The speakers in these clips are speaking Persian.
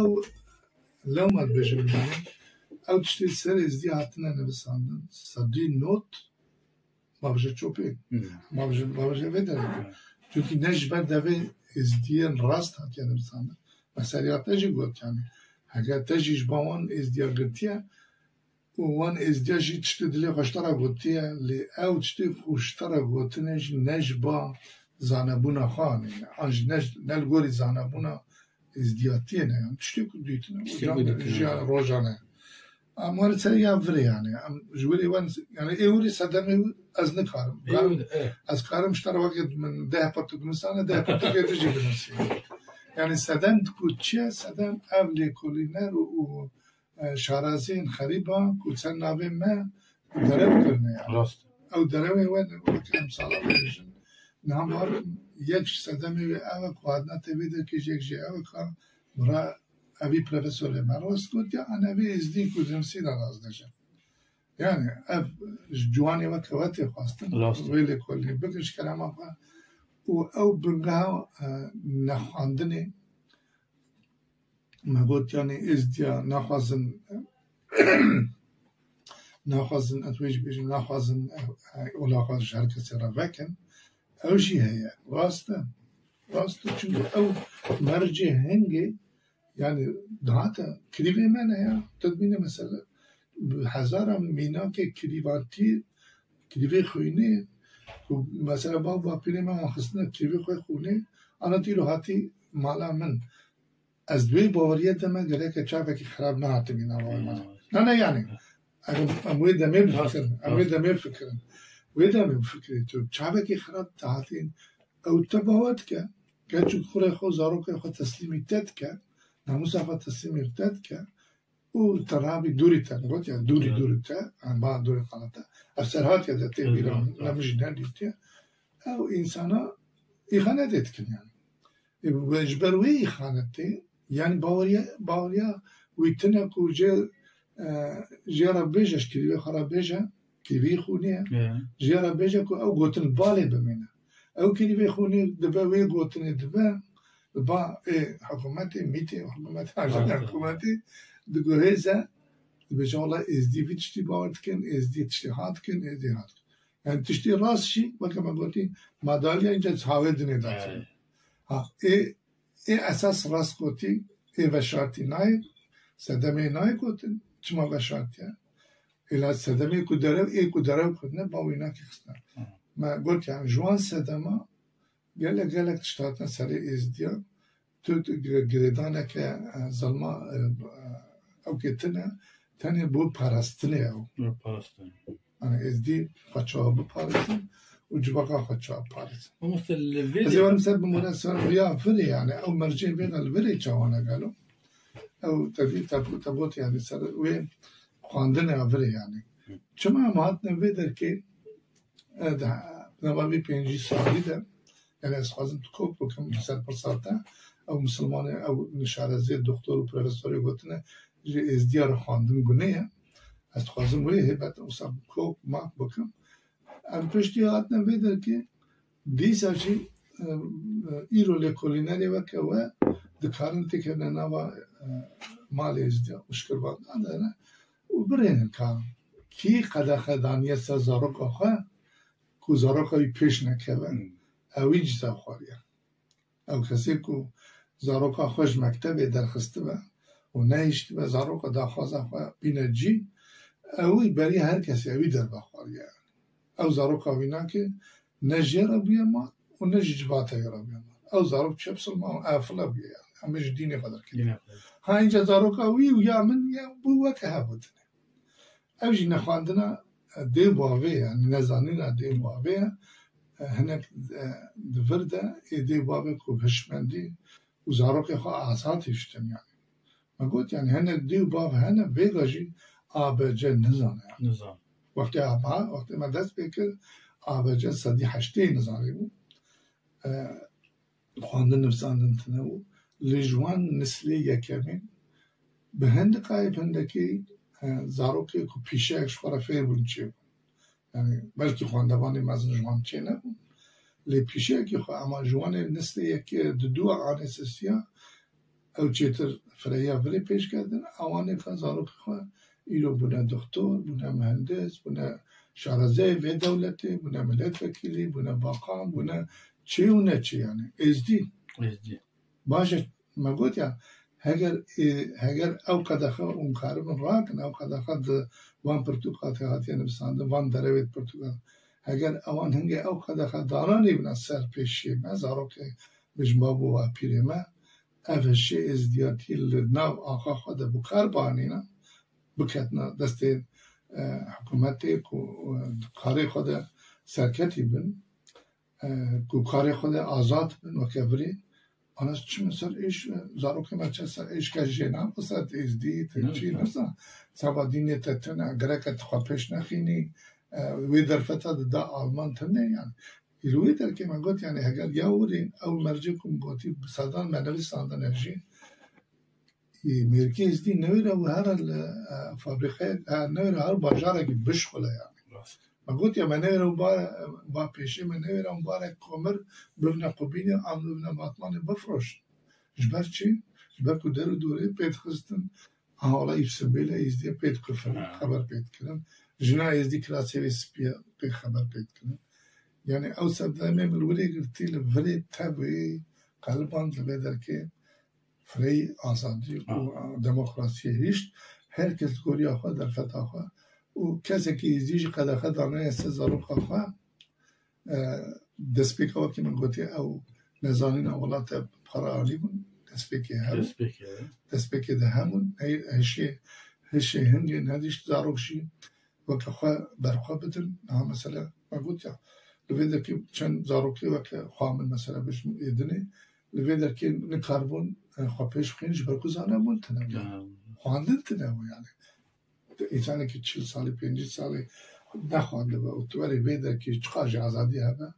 او لو ما بجمعني او تشتري سر ازدي هاتنا نبساندن صدي نوت ما بجه چوبه ما بجه بدره چونکی نجبه دوه ازدیان راست هات یا نبساندن مثلا تجی گوت یعنی اگر تجیش با وان ازدیا گرتیه و وان ازدیا جی تشتی دلی خوشتره گوتیه لی او تشتی خوشتره گوتنش نجبه زانبونا خانه آنج نلگوری زانبونا ازدیاتیه نه یعنی تشتی کدیتنه جیان روزانه اما سری اولی یعنی جوری وان یعنی ایوری صدمه از نکارم از کارم اشتر وقت من 10 پاتو کنسانه 10 پاتو گرفتی بنویسیم یعنی صدم کوچه صدم اولی کلینر و شارازین خریبا کوچن نابه ما درب کرنه راست او درب وان کلم سالا بیشن نامار یک صدمه و او قادنا تبیده که یک جه او کار برا اوی پروفسور مراست کود یا انا اوی ازدی کودم سیدا راز نشم یعنی او جوانی و کواتی خواستن ویلی کلی بگش کرم آقا او بنگاه نخواندنی مگوت یعنی ازدیا نخوازن اتویج بیشم نخوازن اولاقات شرکتی را وکن او شی هیا راسته چون او مرجع هنگی یعنی دهاتا کریوی منه یا تدبینه مثلا هزارم مینا که کریوی خوینه مثلا با پیره من خستنه کریوی خوی خونه آنا دیرو هاتی مالا من از دوی باوریه دمه گره که چاپه که خراب نه هاتی مینا نه یعنی اموی دمه فکرن تو چاپه که خراب تحتین او تباوت که چون خوره خود زارو که خود تسلیمی تد که ناموس خود تسلیمی تد که او ترابی دوری تا نگوت یا دوری تا با دوری خانتا افسرهات یا دته بیران نمیشه ندیده او انسانا ایخانه دید کنن و اجبروی ایخانته یعنی باوریا ویتنه کو جرا بیجش کلیوی خراب بیجه کلیوی خونیه جرا بیجه کو او گوتن باله بمینه او کلیوی خونی دبه وی گوتنه دبه با حکومتی میتی حکومتی دگوهزه بجه الله ازدی تشتی باورد کن ازدی تشتی هات کن یعنی تشتی راست شی وقتی ما گوتی مدالیا اینجا هاوی دنی داتی ای اساس راست گوتی ای وشارتی نای صدمه نای گوتن چما وشارتی ایلا صدمه کدرو کدنه با وینا که خستن ما گوتی هم جوان صدمه گلک تشتاتن سری ازدیا تو گریدانه که ظلمه او که تنه بود پرستنه او ازدی خوچه ها بپارستن و جباقا خوچه ها پارستن از یوارم سر بمونستان ویا فری یعنی او مرجع بین الوری چوانه گلو او تبوت یعنی سر وی خواندن اوری یعنی چما مات نویدر که نباوی 5 سالی ده یعنی از خوازم تو کوک بکم 100% او مسلمان او نشارزی دکتر و پروفسوری گوتنه ازدیا رو خواندن گونه از خوازم وی هیبت او سب کوک مات بکم ام پشتی هات نویدر که دیسا چی ایرو لکولینری وکه و دکارن تکرنه نوا مال ازدیا مشکل باد نداره و برینن کام کی قدر خدانیه سا زاروکا خواه کو زاروکایی پیش نکوه اوی جزا خواریا او کسی کو زاروکا خوش مکتبه درخسته و نهیشتی و زاروکا داخوازه خواه بینه جی اوی بری هر کسی اوی در بخواریا او زاروکا وینا که نجی را بیامد و نجی جباته را بیامد او زاروک چه بسلمان افلا بیامد همش دینی قدر کنید ها اینجا زاروکا وی و یا من یا بوه که ها بودنه او جی نخواندنا دی باوه یعنی نزانینا دی باوه هنک دورده دی باوه کو هشمندی و زاروک خواه آزاد هشتن یعنی ما گوت یعنی هنک دی باوه هنک بیگاجی آبجه نزانه وقتی ما دست بکر آبجه صدی 8 نزانه بود خواندن نفساندن تنو لجوان نسلی یکمین به هند قایب هندکی زاروکی که پیشه اکش خورا فیر بون چه بود یعنی بلکه خواندوانی مزن جوان چه نبود لی پیشه اکی خواه اما جوان نسلی یکی دو آنه سسیا او چیتر فریا ولی پیش کردن آوانی که زاروک خواه ایرو بونه دکتر بونه مهندس بونه شارزه و دولتی بونه ملت وکیلی بونه باقام بونه چی و نه چی یعنی ازدی باشه مگوت یا هگر او قدخه اون کارم راکن او قدخه وان پرتوقاتی هاتی نبساند وان دروید پرتوقات هگر اوان هنگه او قدخه دارانی بنا سر پیشی ما زاروک بجبابو و پیری ما افشی ازدیاتی لناو آقا خود بکار بانینا بکتنا دست حکومتی کو کاری خود سرکتی بن کو کاری خود آزاد بن و کبری آنها چی مثل ایش زاروک مچه سر ایش که جنام بسد ازدی تنچی نفسا سبا دینی تتن اگره که تخواپش نخینی وی در فتاد دا آلمان تنه یعنی ایروی در که من گوت یعنی اگر یاورین او مرجع کم گوتی بسادان منوی ساندن اجین مرکی ازدی نویره و هر فابریخه نویره هر باجاره که بشخوله یعنی من گوت یا من نویره و با پیشی من نویره و باره کمر ببنه قبینی آم ببنه ماتمان بفروش جبر چی؟ جبر که در دوره پید خستن حالا ایفسبیله ازدی پید خبر پید کنن جنا ازدی کلاسی ویسپیا پید خبر پید کنن یعنی او سبدامه ملولی گرتی لولی تبوی قلبان لبیدر که فری آزادی و دموکراسی هیشت هر کس گوری آخوا در فتح آخوا و کسی که ازدیش قدخه دانه است زاروک آخوا دست که من گوتی او نزانین اولات پرالی بون دست بکی ده همون هشی هنگی ندیشت زاروک شی و که خواه برخواه بتن مثلا من گوتی لویدر که چند زاروکی و که خواهمن مثلا بهش ایدنی لویدر که نکاربون خواه پیش خینش برکوزانه مون تنم خواندن تنم یعنی اینسانی که 40 سالی 50 سالی نخوانده و اتواری ویدر که چخواج آزادی هبه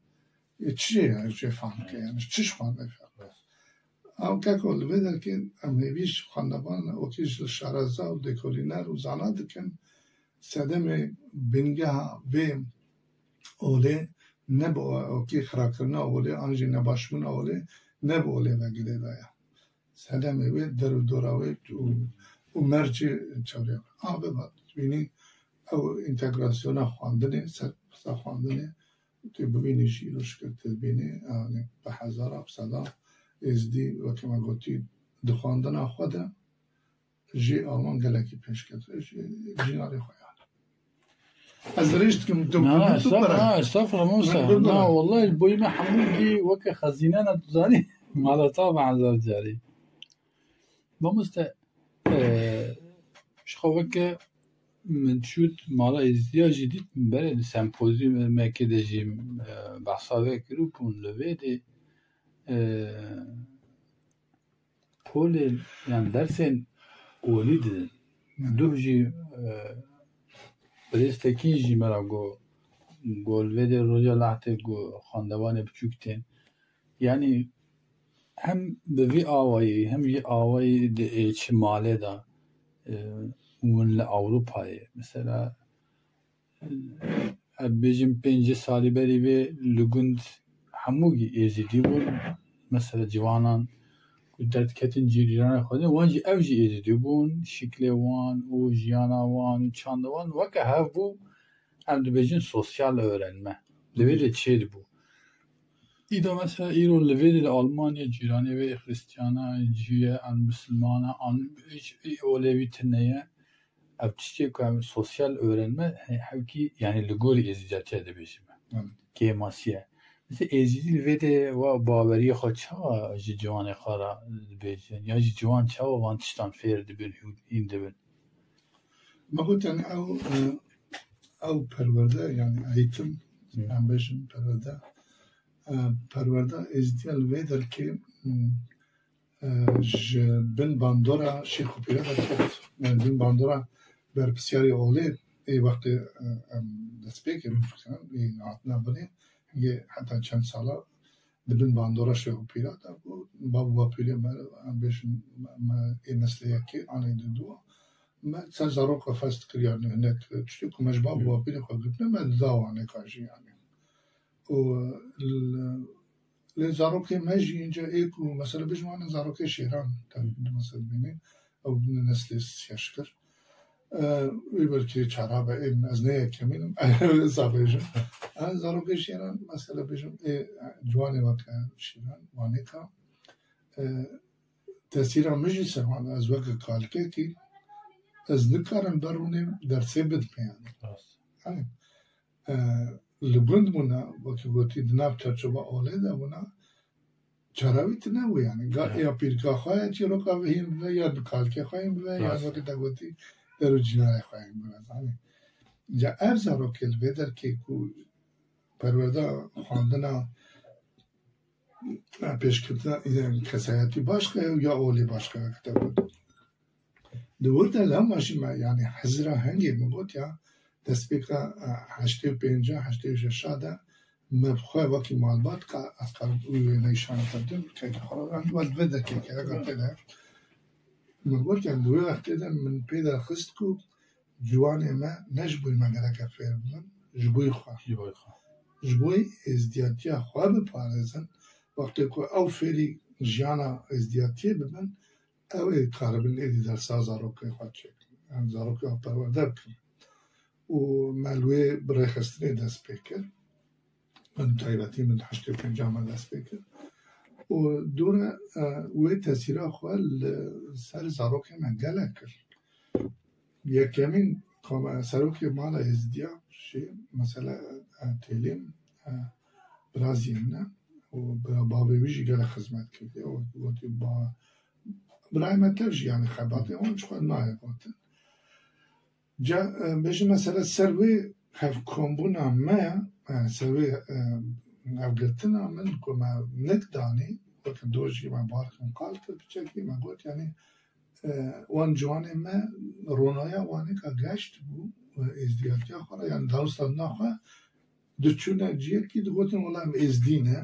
چیه چه فهم که یعنی چیش خوانده فقط او که که لویدر که امیویش خواندبان اوکیش شارزه و دکولینر و زانه دکن سدم بینگه و اوله نبو اوکی خراکرنا اوله آنجی نباشمون اوله نبو اوله وگیده دایا سلامه وی در و دوراوی و مرجی چوری آبه باد بینی او انتگراسیون خواندنه سرپسا خواندنه توی ببینی شیروش کرده بینی به هزار افصدا ازدی و که من گوتی دخواندن خوده جی آلمان گلکی پیش کرده جی ناری خواه از رشت كم لا استغفر موسى لا والله البوي محمود دي وك خزينه تزاني على طابع زاد جاري بمست مش خوك من شوت مالا ازديا جديد بره سمپوزيوم ما كده جي بحثاوي كروبون لويدي كل يعني درسين وليد دوجي پرستکی جی مرا گل وده روزا لحظه خاندوان بچوکتن یعنی هم به وی آوایی هم یه آوایی ده شماله دا اون اروپایی مثلا بیجیم 5 سالی بری و لگند هموگی ازیدی بود مثلا جوانان درد کتن جیران خودن وانجی اوجی ازیدی بون شکل وان و جیانا وان و چاند وان وکه هف بو هم دو بیجین سوسیال öğrenme لویل چید بو ایدا مثلا ایرو لویل آلمانیا جیرانی و خریستیانا جیه ان مسلمانا ان اولوی تنیه اب چیه که سوسیال öğrenme havki yani لگوری ازیداتی ده بیجیم که ماسیه مثل ازیدی ویده و باوری خود چه جوان خارا بیجن یا جوان چه و وانتشتان فیر دبن این دبن ما قلت يعني او پرورده يعني ایتم هم بیشن پرورده ازدیال ویدر که بن باندورا شیخو پیره در کت بن باندورا بر بسیاری اولی ای وقت دست بکر این عطنا بنی یه حتی چند ساله دبن باندورا شیخو پیره در بود بابا پیره هم بیشن این نسلیه که آنه دو ما سن زاروك فاست كريان هناك تشتكو مجباب وابيني خو قلنا ما داو انا كاجي يعني و لزاروك مجي اینجا ایکو مثلا بجمعنا زاروك شیران مثلا بینی او نسل سیاشکر ویبرکی چرابه این از نه کمینم زابیجم زاروك شیران مثلا بجم جوانی وقت شیران وانی که تأثیر مجی سرمان از وقت کالکه کی از نکارم درونیم در سبد میانی لبند منا وقتی گویی دناب تجربه آلوده منا چراویت نبود یعنی یا پیرکا خواهد چی رو کاویم و یا کالکه خواهیم و یا وقتی دگویی در جنای خواهیم بود. جا افزارو کل در که کو پرورده خواندنا پیش کردن کسایتی باشکه یا اولی باشکه کده بود. دور در لاماشی ما یعنی حضره هنگی میگوید یا دست بیکا 85 86 مبخواه وکی معلومات که از قرب اوی نیشان کردیم که خواهد وقت وده که اگر تده میگوید یا دوی وقت تده من پیدا خست کو جوانی ما نجبوی مگره که فیر بودن جبوی خواه جبوی ازدیاتی خواه بپارزن وقتی که او فیری جیانا ازدیاتی ببن او کاربن ایدی در سا زاروکی خواه چک زاروکی ها پرورده بکن و ملوی برای خستنی دست بکر من تایبتی من 85 من دست بکر و دوره وی تاثیره خواه سر زاروکی من گله کرد یکمین سروکی مالا ازدیا شی مثلا تیلیم برازیم نه و بابی ویجی گله خدمت کرده و گویی با برای مترجی یعنی خباته اون چخواه نایه گویی جا بجی مثلا سروی هف کمبونا ما سروی افگرتنا من که ما نکدانی وقت دوشی ما بارکن قالت بچکی ما گویی یعنی وان جوانه ما رونایا وانی که گشت بود و ازدیاتی خواه یعنی داستان نخواه دچونه جیه که دوگوتن ولام ازدینه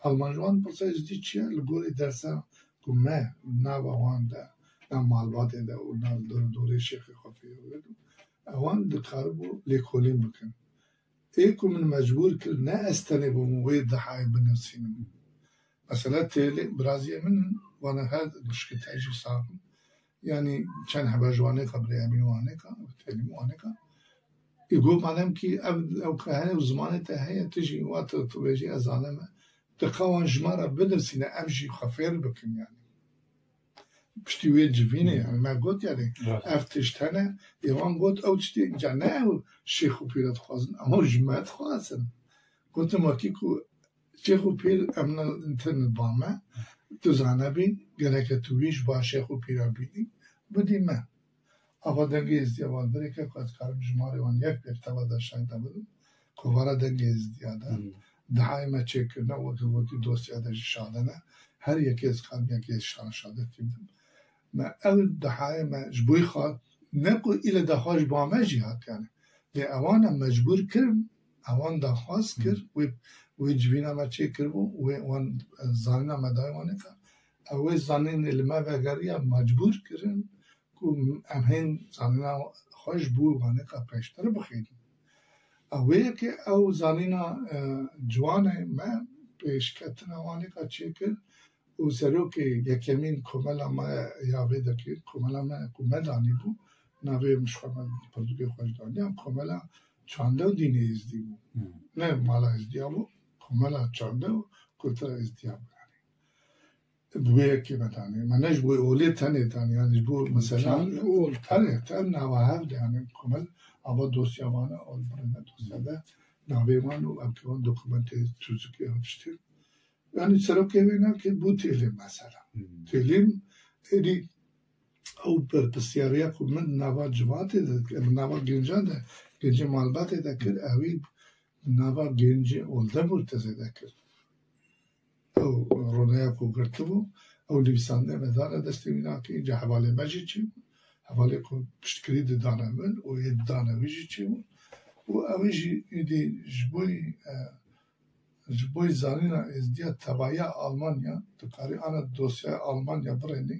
آلمان جوان پرسه ازدی چیه لگوری درسا که ما نوا وان ده نم معلومات ده و نم دوره شیخ خفیه بود وان دکار بو لیکولیم بکن ایکو من مجبور کرد نه استنی بو موی دحای بنوسینم مثلا تیلی برازیه من وانا هاد مشکتاجی صاحب یعنی چند حبه جوانه که برای امین وانه که تیلیم وانه که يقول معناهم كي أو كهانة وزمانة هي تجي وقت تواجه أزالمة تقاوم جمارة بدرسينا أمشي خفير بكم يعني بشتي جفينة يعني ما قلت يعني أفتشتنا يوان قلت أو تشتي جانا أو شيخ وبيرات خوازن أما جماعة خوازن قلت ما كيكو شيخ وبير أمنا انترنت باما تزانا بي قالك تويش با شيخ وبيرات بيني بدي ما آقا دنگی ازدیاد بری که قد کارم جمعه وان یک بیرتوا در شاید بودم کوارا دنگی ازدیاده دهای ما چک نه وقتی دوستی ادش شاده نه هر یکی از کارم یکی شاده تیمم ما اول دهای ما جبوی خواهد نکو ایل دخواش با ما جهات یعنی لی اوان مجبور کرم اوان دخواست کرد و جوینا ما چک کرد و وان زانینا ما دایوانه که اوی زانین علمه وگریا مجبور کردن امهن زانینا خوش بود وانه که پیشتر بخیریم اوه که او زانینا جوانه ما پیشکتنا وانه که چه کرد و سرو که یکمین کملا ما یاوه دکید کملا ما کمدانی بود نوه مشخواه پردوگه خوش دانی هم کملا چانده و دینه ازدی بود نه مالا ازدیا بود کملا چانده و کلتر ازدیا بود بوی که بتانی منش بوی اولی تنی تانی یعنی بوی مثلا اول تن نواه یعنی کامل آوا دوستی آوانه اول برنده دوستی ده نوه من و امکان دکومنت سوزوکی هستیم یعنی سراب که بینم که بود تیلیم مثلا تیلیم ایدی او پر پسیاریا که من نواه جواته ده نواه گنجه ده گنجه مالباته ده کرد اوی نواه گنجه اولده برتزه ده کرد او رونیا کو کرده بود او نویسنده مداره دستی مینا که اینجا حواله مجی چی بود حواله کو پشتکری دانه من و یه دانه ویجی چی بود و اویجی ایدی جبوی زانینا ازدیا تبایا آلمانیا تکاری آن دوسیا آلمانیا برنی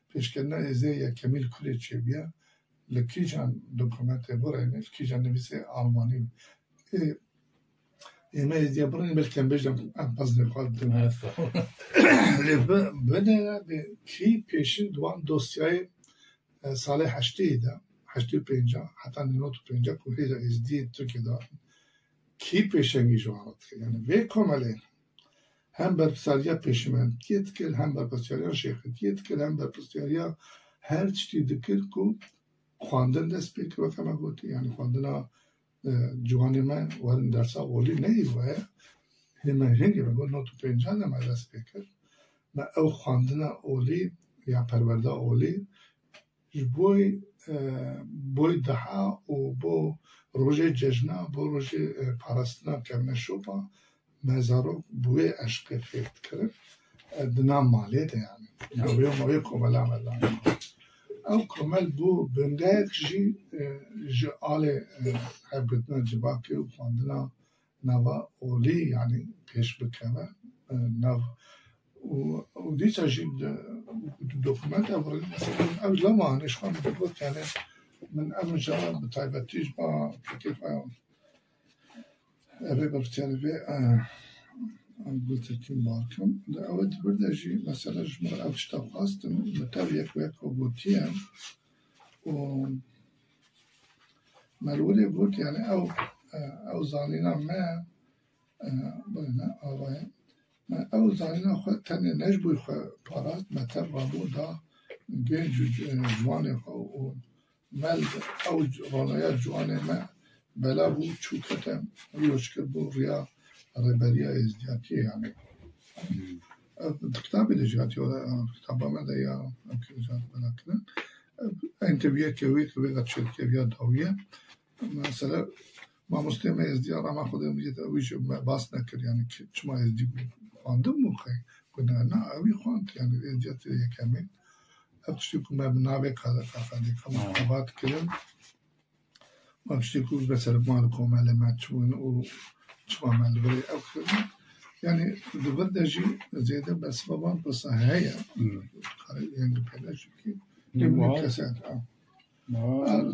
پیشکنه ازه یا کمیل کلی چی بیا لکی جان دکومنت برنی لکی جان نویسه آلمانی اما ازدیا برن بلکن بجم پس نخواد هسته بده کی پیشین دوان دوستیای سال 85 حتی 95 که هیچ ازدی تو که دارن کی پیشنگی جوانات که یعنی وی کامله هم بر پسریا پیشمندیت کرد هم بر پسریا شیختیت کرد هم بر پسریا هر چی دکر کو خواندن دست پیکر و کما گوتی یعنی خواندن جوانی من ورن درسا اولی نیروه همه هنگی بگو 95 هم دست پیکر و او خواندن اولی یا پرورده اولی بوی دها و بو روژه ججنا بو روژه پارستنا کرنه شوپا مزارو بوی عشق فکر کرد دنام مالیده یعنی اوی کمال عملان او کمال بو بندهک جی آل حبتنا جباکی و خواندنا نوا اولی یعنی پیش بکنه نو و دیسا جید دوکومنت اول مثلا او لما نشخان بگوت یعنی من اول جواب بطایبتیش با فکر اوه برتیاری قلت لكم باركم أود برد أجي مثلا جمر أو اشتغلت متابع كويك وبوتيا و ملولي بوت يعني أو زالينا ما بلنا أوه أو زالينا خو تاني نجبو خو بارات متابع بودا جين جواني خو مل أو رانيات جواني ما بلا بو چوكتا ويشكر بو ريا ربرية ازدياتي يعني كتاب الازدياتي ولا كتاب ما ده يا يمكن جات بلاكنا انت بيا كوي قد شركة بيا داوية مثلا ما مسلم ازديار ما خودم بيت اويش باس نكر يعني شما ازدي خواندم مخي كنا نا اوي خواند يعني ازدياتي كامل ابتشتكم ما بنابك هذا كافاني كما خبات كلم ما بتشتكوا مثلا مالكم معلومات شون و شو عمل بري أو كذا يعني دبر جي زيادة بس بابا بس هي يعني بلاش كي يمكن كسات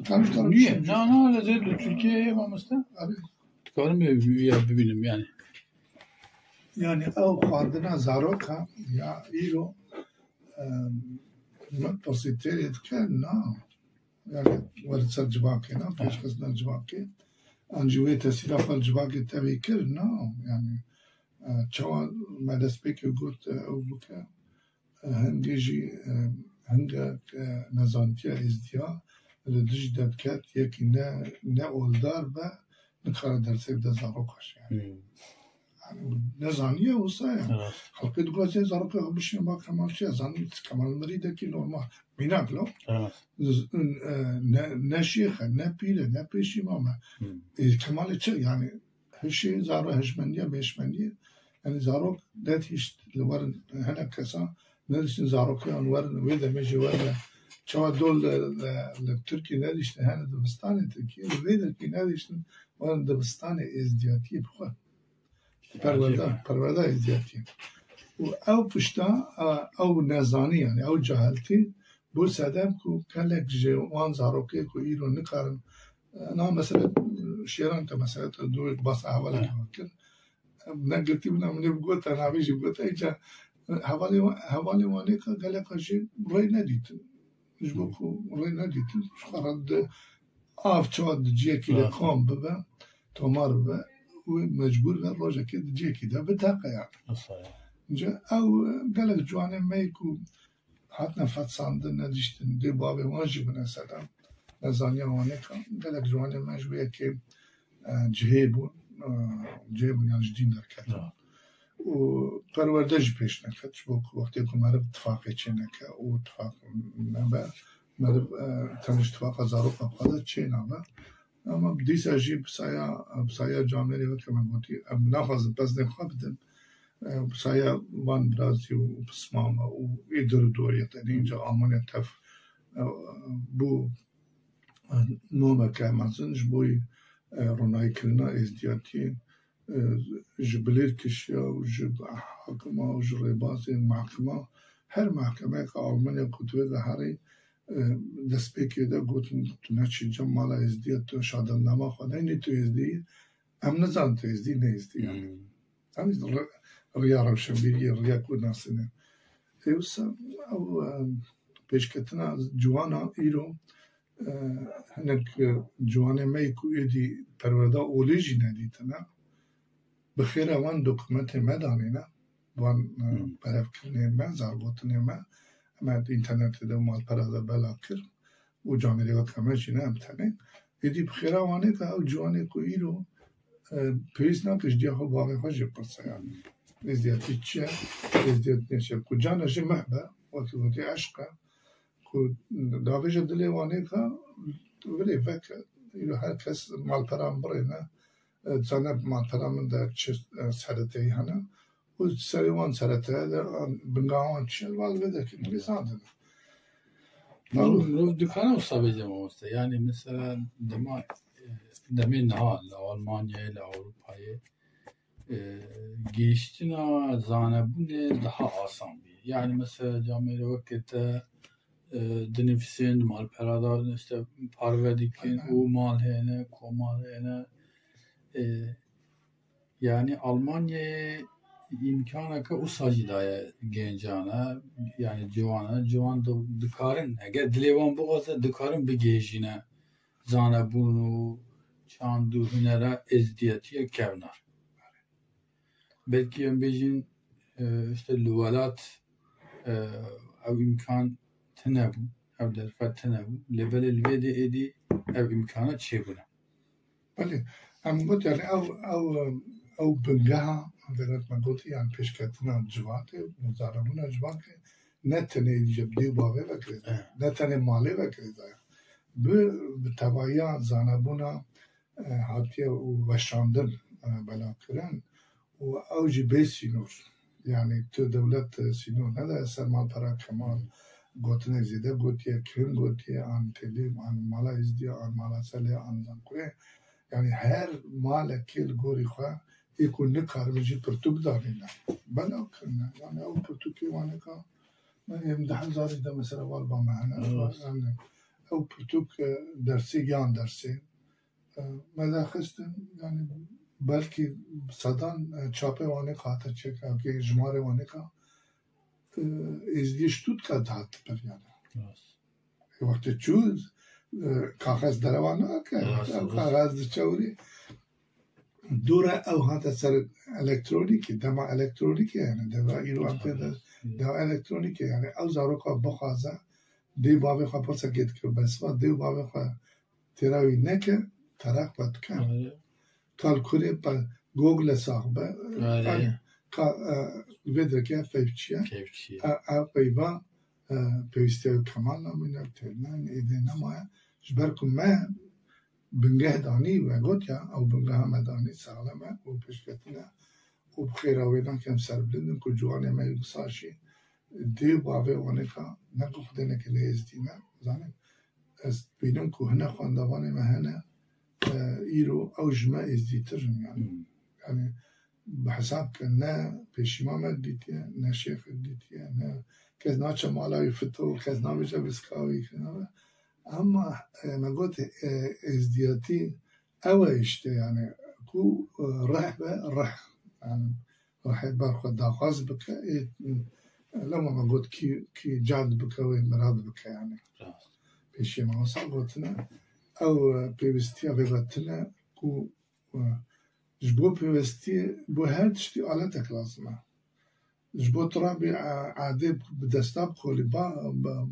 تعرف لا زيد تركيا ما مستا تكلم يا ببينم يعني أو خاندنا زاروكا يا إيرو ما بسيطة كان نا يعني ورد سجباكي نا بيش كسنا جباكي انجوی تسیرا فال جواگی تبی کرد نه یعنی چوا مدرس بکی گفت او بکه هنگیجی هنگا نزانتیا ازدیا ردش داد کرد یکی نه اولدار و نکار درسی بده زاروکاش یعنی نزانیه اوسای خالقی دوگازی زاروکا بشین با کمال چه زانی کمال مریده کی نورمال میناکلو نه شیخه نه پیره نه پیشی مامه کمال چه یعنی هشی زارو هشمندیه بیشمندیه یعنی زاروک داد هیچ لورن هنه کسا نداشتن زاروکی آن ورن ویده میشه ورن چوا دول لترکی نداشتن هنه دبستان ترکیه ویده کی نداشتن ورن دبستان ازدیاتی بخواه پرورده ازدیاتی و او پشتا او نزانی یعنی او جهالتی بو سادم کو کلک جوان زاروکی کو ایرو نکارن انا مثلا شیران تا مثلا دو باس حواله کن نگتی بنا من بگوت انا بیش بگوت ایجا حواله وانی که کلک جی روی ندیتن جبو کو روی ندیتن خرد آف چاد جی کی لکام ببه تومار ببه و مجبور به روزه که جی کی ده بتاقه يعني جا او کلک جوانه میکو حتی نفساندن نداشتن دی بابی واجب نسدم نزانی وانه کن دلک جوانه مجبوره که جهبون یعنی جدیم در کتن و پروردهش پیش نکد چبو وقتی که مرد اتفاقی چه نکه او اتفاق نبه مرد تنش اتفاق زاروق خواهد چه نبه اما دیس عجیب بسایا جامعه رو که من گوتی نخواست پس نخواه بدن بسایا وان برازی و بسمامه و ایدر دوریت اینجا آمانه تف بو نومه که مزنج بوی رونای کرنا ازدیاتی جبلیر کشیا و جب حاکمه و جریبازی محکمه هر محکمه که آلمانیا کتوه ده هری دست بکی ده گوتن تو نچی جمالا ازدیات تو شادم نما خواهد اینی تو ازدی ام نزان تو ازدی نیستی یعنی هم ریا روشنبیری ریا کو ناسنه ایوسا او پیشکتنا جوانا ایرو هنک جوانه می کو ایدی پروردا اولیجی ندیتنا بخیر وان دکمنت مدانی نه وان برف کنه من زربوتنه من اما اینترنت ده مال پرادا بلا کر و جامعه و کمجی نه امتنه ایدی بخیر وانه که او جوانه کو ایرو پیش نکش دیا خو باقی خوش پرسیان ازدیاتی چیه ازدیات نشه کو جانش محبه وقتی وقتی عشقه کو داویج دلی وانه که ولی فکر ایرو هر کس مال پرام بره نه زنب مال پرام در چه سرطهی هنه و سریوان سرطه در بنگاهان چیل والده که نمیزانده رو دکانه اصابه جمعوسته yani mesela demin ha Almanya ile Avrupa'yı geçtiğine zanebune daha asan bir. Yani mesela camiye vakitte denifsin mal perada işte parvedikin o mal hene komal hene yani Almanya'ya imkanı ki usacıdaya gencana yani civan dikarın eğer dilevan bu kadar dikarın bir gecine zanebunu çandu hünere ezdiyetiye kevnar. Belki yembejin işte lüvelat ev imkan tenebu ev derfet tenebu lebel vede edi ev imkanat çebune. بله اما گفت یعنی او بنگاه درات ما گفتی یعنی پیشکتنا جواته مزارمون جواته نه تنه جبدی باقی وکرد نه تنه مالی وکرد به تبایا زانبونا حتیه و وشاندن بلا کرن و اوجی بی سینور یعنی تو دولت سینور نده سرمال پرا کمال گوتنه زیده گوتیه کرن گوتیه آن تلیم آن مالا ازدیا آن مالا سلی آن زنکوه yani her mal kil gori khoa ekun ne karvji pertuk darina bana kana yani o pertuk yani ka ben 10000 da mesela var bana yani o pertuk dersi yan dersi madakhstin yani belki sadan çape vane khata çeka ki jmare vane ka izdiş tut ka dhat per yani vakti çuz کاغذ دروانه که کاغذ چوری دوره او هاته سر الکترونیکی دما الکترونیکی یعنی دوا ایران پیدا دوا الکترونیکی یعنی او زارو کا بخوازه دی بابه خو پرسه گیت که بس و دی بابه خو تراوی نکه طرف بد کن کالکولی با گوگل صاحبه کا ویدر که فیفچیه او پیبا پیوسته کمال نامینه تلنان ایده نمایه جبرکم ما بنگه دانی و گوتیا او بنگه مدانی سالمه و پیشکتنه و بخیر آویدان که هم سر بلندن که جوانه ما یکساشی دیو باوه وانه که نگو خودنه که لیزدینه زانیم از بینم که هنه خواندوانه ما هنه ایرو او جمع ازدیترن yani بحساب که نه پیشیمام دیتیه نه شیخ دیتیه نه کس ناچه مالای فتو کس نامیشه بسکاوی کنه اما من گفت ازدیاتی اوه اشته یعنی کو رح به رح yani رح برخود داخاز بکه لما من گفت کی جاد بکه و مراد بکه یعنی پیشی ما وصل گفتنه او پیوستی اوه کو جبو پیوستی بو هر تشتی آلتک لازمه جبو ترابي عادي بدستاب خولي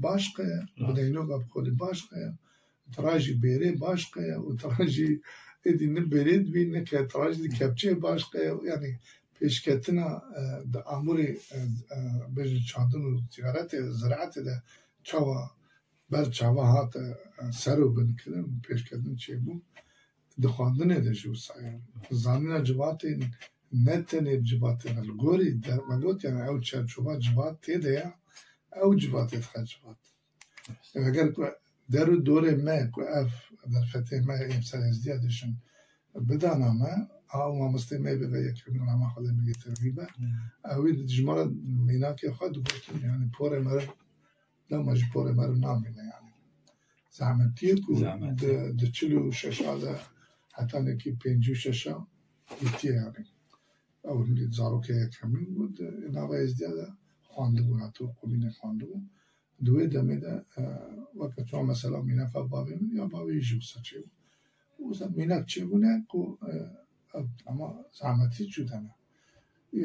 باشقة بدينوغا بخولي باشقة تراجي بيري باشقة وتراجي ادي نبريد بي نكا تراجي كابتشي باشقة يعني بيشكتنا دا اموري بيجي چاندن وتجارات زراعت دا چاوا بل چاوا هات سرو بنكدن بيشكتن چي بو دخواندن دا جو سايا زاننا جواتي نتنه جباتنا الجوري ده ما قلت يعني أو تشربات جبات تيدا أو جبات يتخجبات أگر درو دوره ما كأف در فتح ما يمسال ازديادشن بدانا ما أو ما مستمع بيجي يكمل ما خذ بيجي ترغيبه أو الجمرة ميناك ياخد قلت يعني بورة مر لا مش بورة مر نامينا يعني زعمتيك و دتشلو شاشة حتى نكي بينجو شاشة گیتی یعنی او زاروکه کمی بود نوع ازدیاد خوانده بود حتی قبینه خوانده بود دوی دمه ده وقت چون مثلا مینه فا باوی من یا باوی جوسا چه بود اوزا مینه چه بونه که اما زحمتی جودنه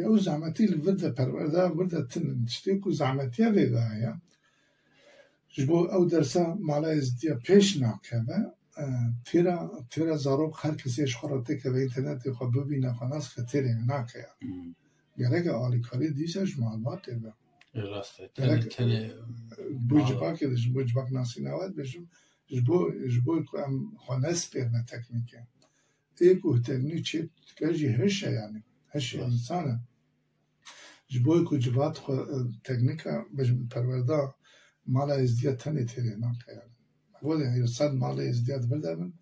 او زحمتی لورده پرورده ورده تن چتی که زحمتی ویگه یا جبو او درسا مالا ازدیا پیش ناکه تیرا زاروک هر کسی اشخاراته که به اینترنت خود ببینه خاناس که تیره ناکه گره که آلی کاری دیسش معلومات تیره راسته بوجبا که بوجبا ناسی نواد بشم جبو که ام خاناس پیرنه تکنیکه ایکو تکنیک چه کجی هشه یعنی هشه انسانه جبو که جوات تکنیکه بجم پرورده مالا ازدیا تنی تیره ناکه یعنی بود یعنی 100 مال ازدیاد برده من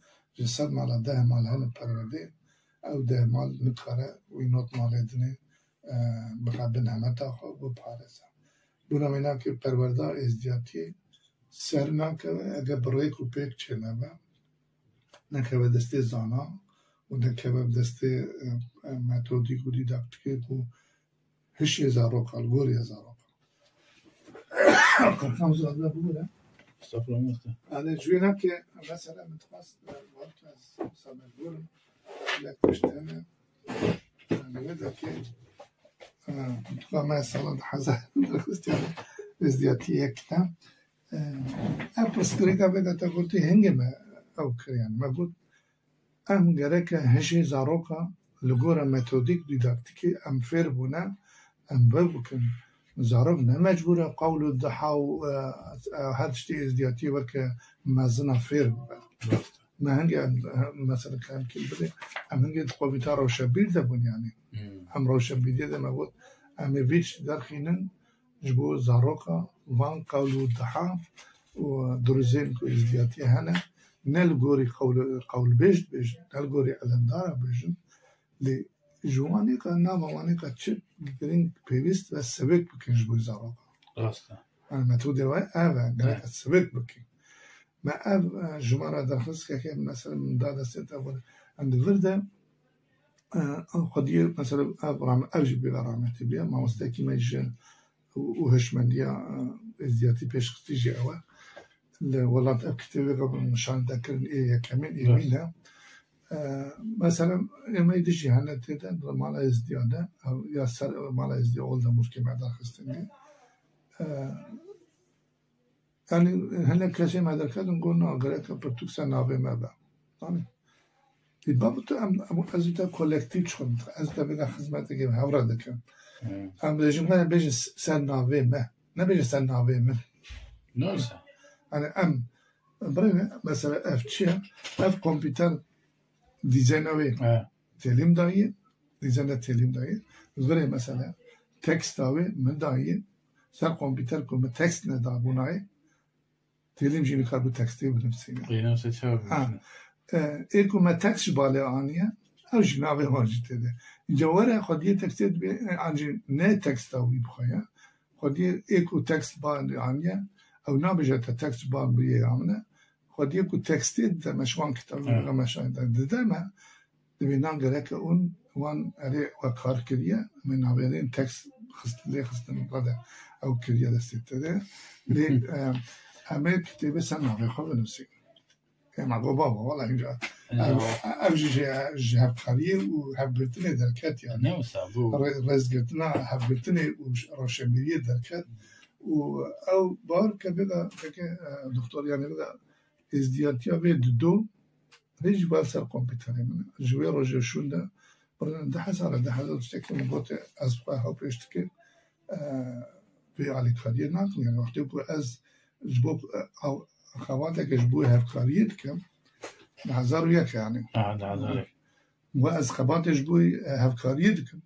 100 مال 10 مال هن پرورده او 10 مال نکاره وی نوت مال دنه بخابن همه تا خواه و پارزه بونم اینا که پرورده ازدیاتی سر نکوه اگه برای کو پیک چه نبه نکوه دسته زانا و نکوه دسته متودیک و دیداکتیک و هشی زاروک الگوری زاروک کم زاده بوده ale živina che mesela mutfas varkas samegurum lekuştene neveda ki mutfa mesela hazar yani izdiyati ekta apostolika beda taqulti hengeme او yani mabud am gereka heshi zaroka lugora metodik didaktiki am ferbuna am babukin زارب نه مجبوره قول الضحى وهذا الشيء ازدياتي ورك مازنا فير ما هنجي مثلا كلام كل بدي ام هنجي تقوي ترى وشبيل دبون يعني ام رو شبيل ده ما بود ام فيش داخلين جبو زاروكا وان قول الضحى ودرزين كو ازدياتي هنا نلغوري قول بيج نلغوري الندار بيج لي جوانی که ناموانی که چه گرینگ پیوست و سبک بکنش بوی زاروکا راسته متوده و اوه گرینگ سبک بکن ما او جمعه درخواست که مثلا من داده سیتا بود اند ورده خودی مثلا او جی بیغا رحمتی بیا ما مستاکی میشه و هشمندیا ازدیاتی پیشخستی جی اوه ولات اب کتبه قبل نشان دکرن ایه کمین ایمینه مثلا اما ایدشی هنه تیدن مالا ازدیاده یا سر مالا ازدیا اولده مشکل مدرخستنگی yani hele kese medekadın gonna gerek yaptık sen abi mebe. Yani babutu am azita kolektif çıkın. Azita bir hizmet gibi havra dekem. Am rejimler beje sen abi me. Ne beje sen abi me. Nasıl? Yani am böyle mesela F F kompüter dizaynovi. Telim dahi dizayne telim dahi. Böyle mesela text abi me dahi sen kompüter ko text ne da bunay تلیم جینی کار بود تکستی بودم سینه. اینو سه چه بود؟ ایکو ما تکس باله آنیه، اوج ناوی واجد ده. اینجا وره خودی تکستی بی آنجی نه تکست آوی بخواه. خودی ایکو تکست باله آنیه، او نباشه تا تکست باله بیه آمنه. خودی ایکو تکستی ده مشوان کتاب رو مشان ده ما دبیران گره که اون وان اره و کار کریه من ناویدین تکست خستن قدر او کریه دسته ده. لی همه کتابه سن ناوی خواه بنویسیم. ما بابا والا اینجا اوجه هفخاریه و هفگرتنه درکت یعنی نه سابو رزگرتنه هفگرتنه و روشنبیری درکت و او بار که بگه دکتر یعنی بگه ازدیاتی ها بید دو ریج باید سر کامپیوتره منه جوی روژه شونده برای 10,000 تشتکی مگوت از خواه ها پیشتکی به علی کاریه نکنه یعنی وقتی که از جبوب او خواته که جبوی هفکاریت کم 1001 یعنی 1001 و از خواته جبوی هفکاریت کم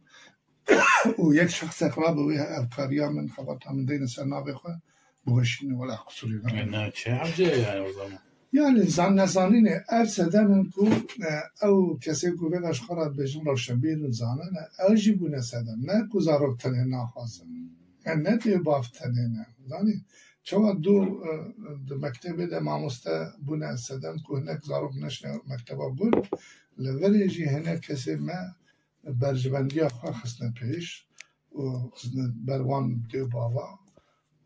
و یک شخص اقرار بوی هفکاریا من خواته من دین سر نابه خواه بوشینه ولا قصوری نه چه عجیه یعنی وزمه یعنی زن نزانینه ارسده من کو او کسی کو بگش خورد بجن روشنبیر زانه نه او جیبو نسدم نه کو زاروب تنه نخواستم یعنی نه توی باف تنه نه زانی چون دو مکتبه ده ماموسته بونه سدم که هنک زاروب نشنه مکتبه بود لولی جی هنک کسی ما برجبندی آخوا خستن پیش و بروان دیو باوا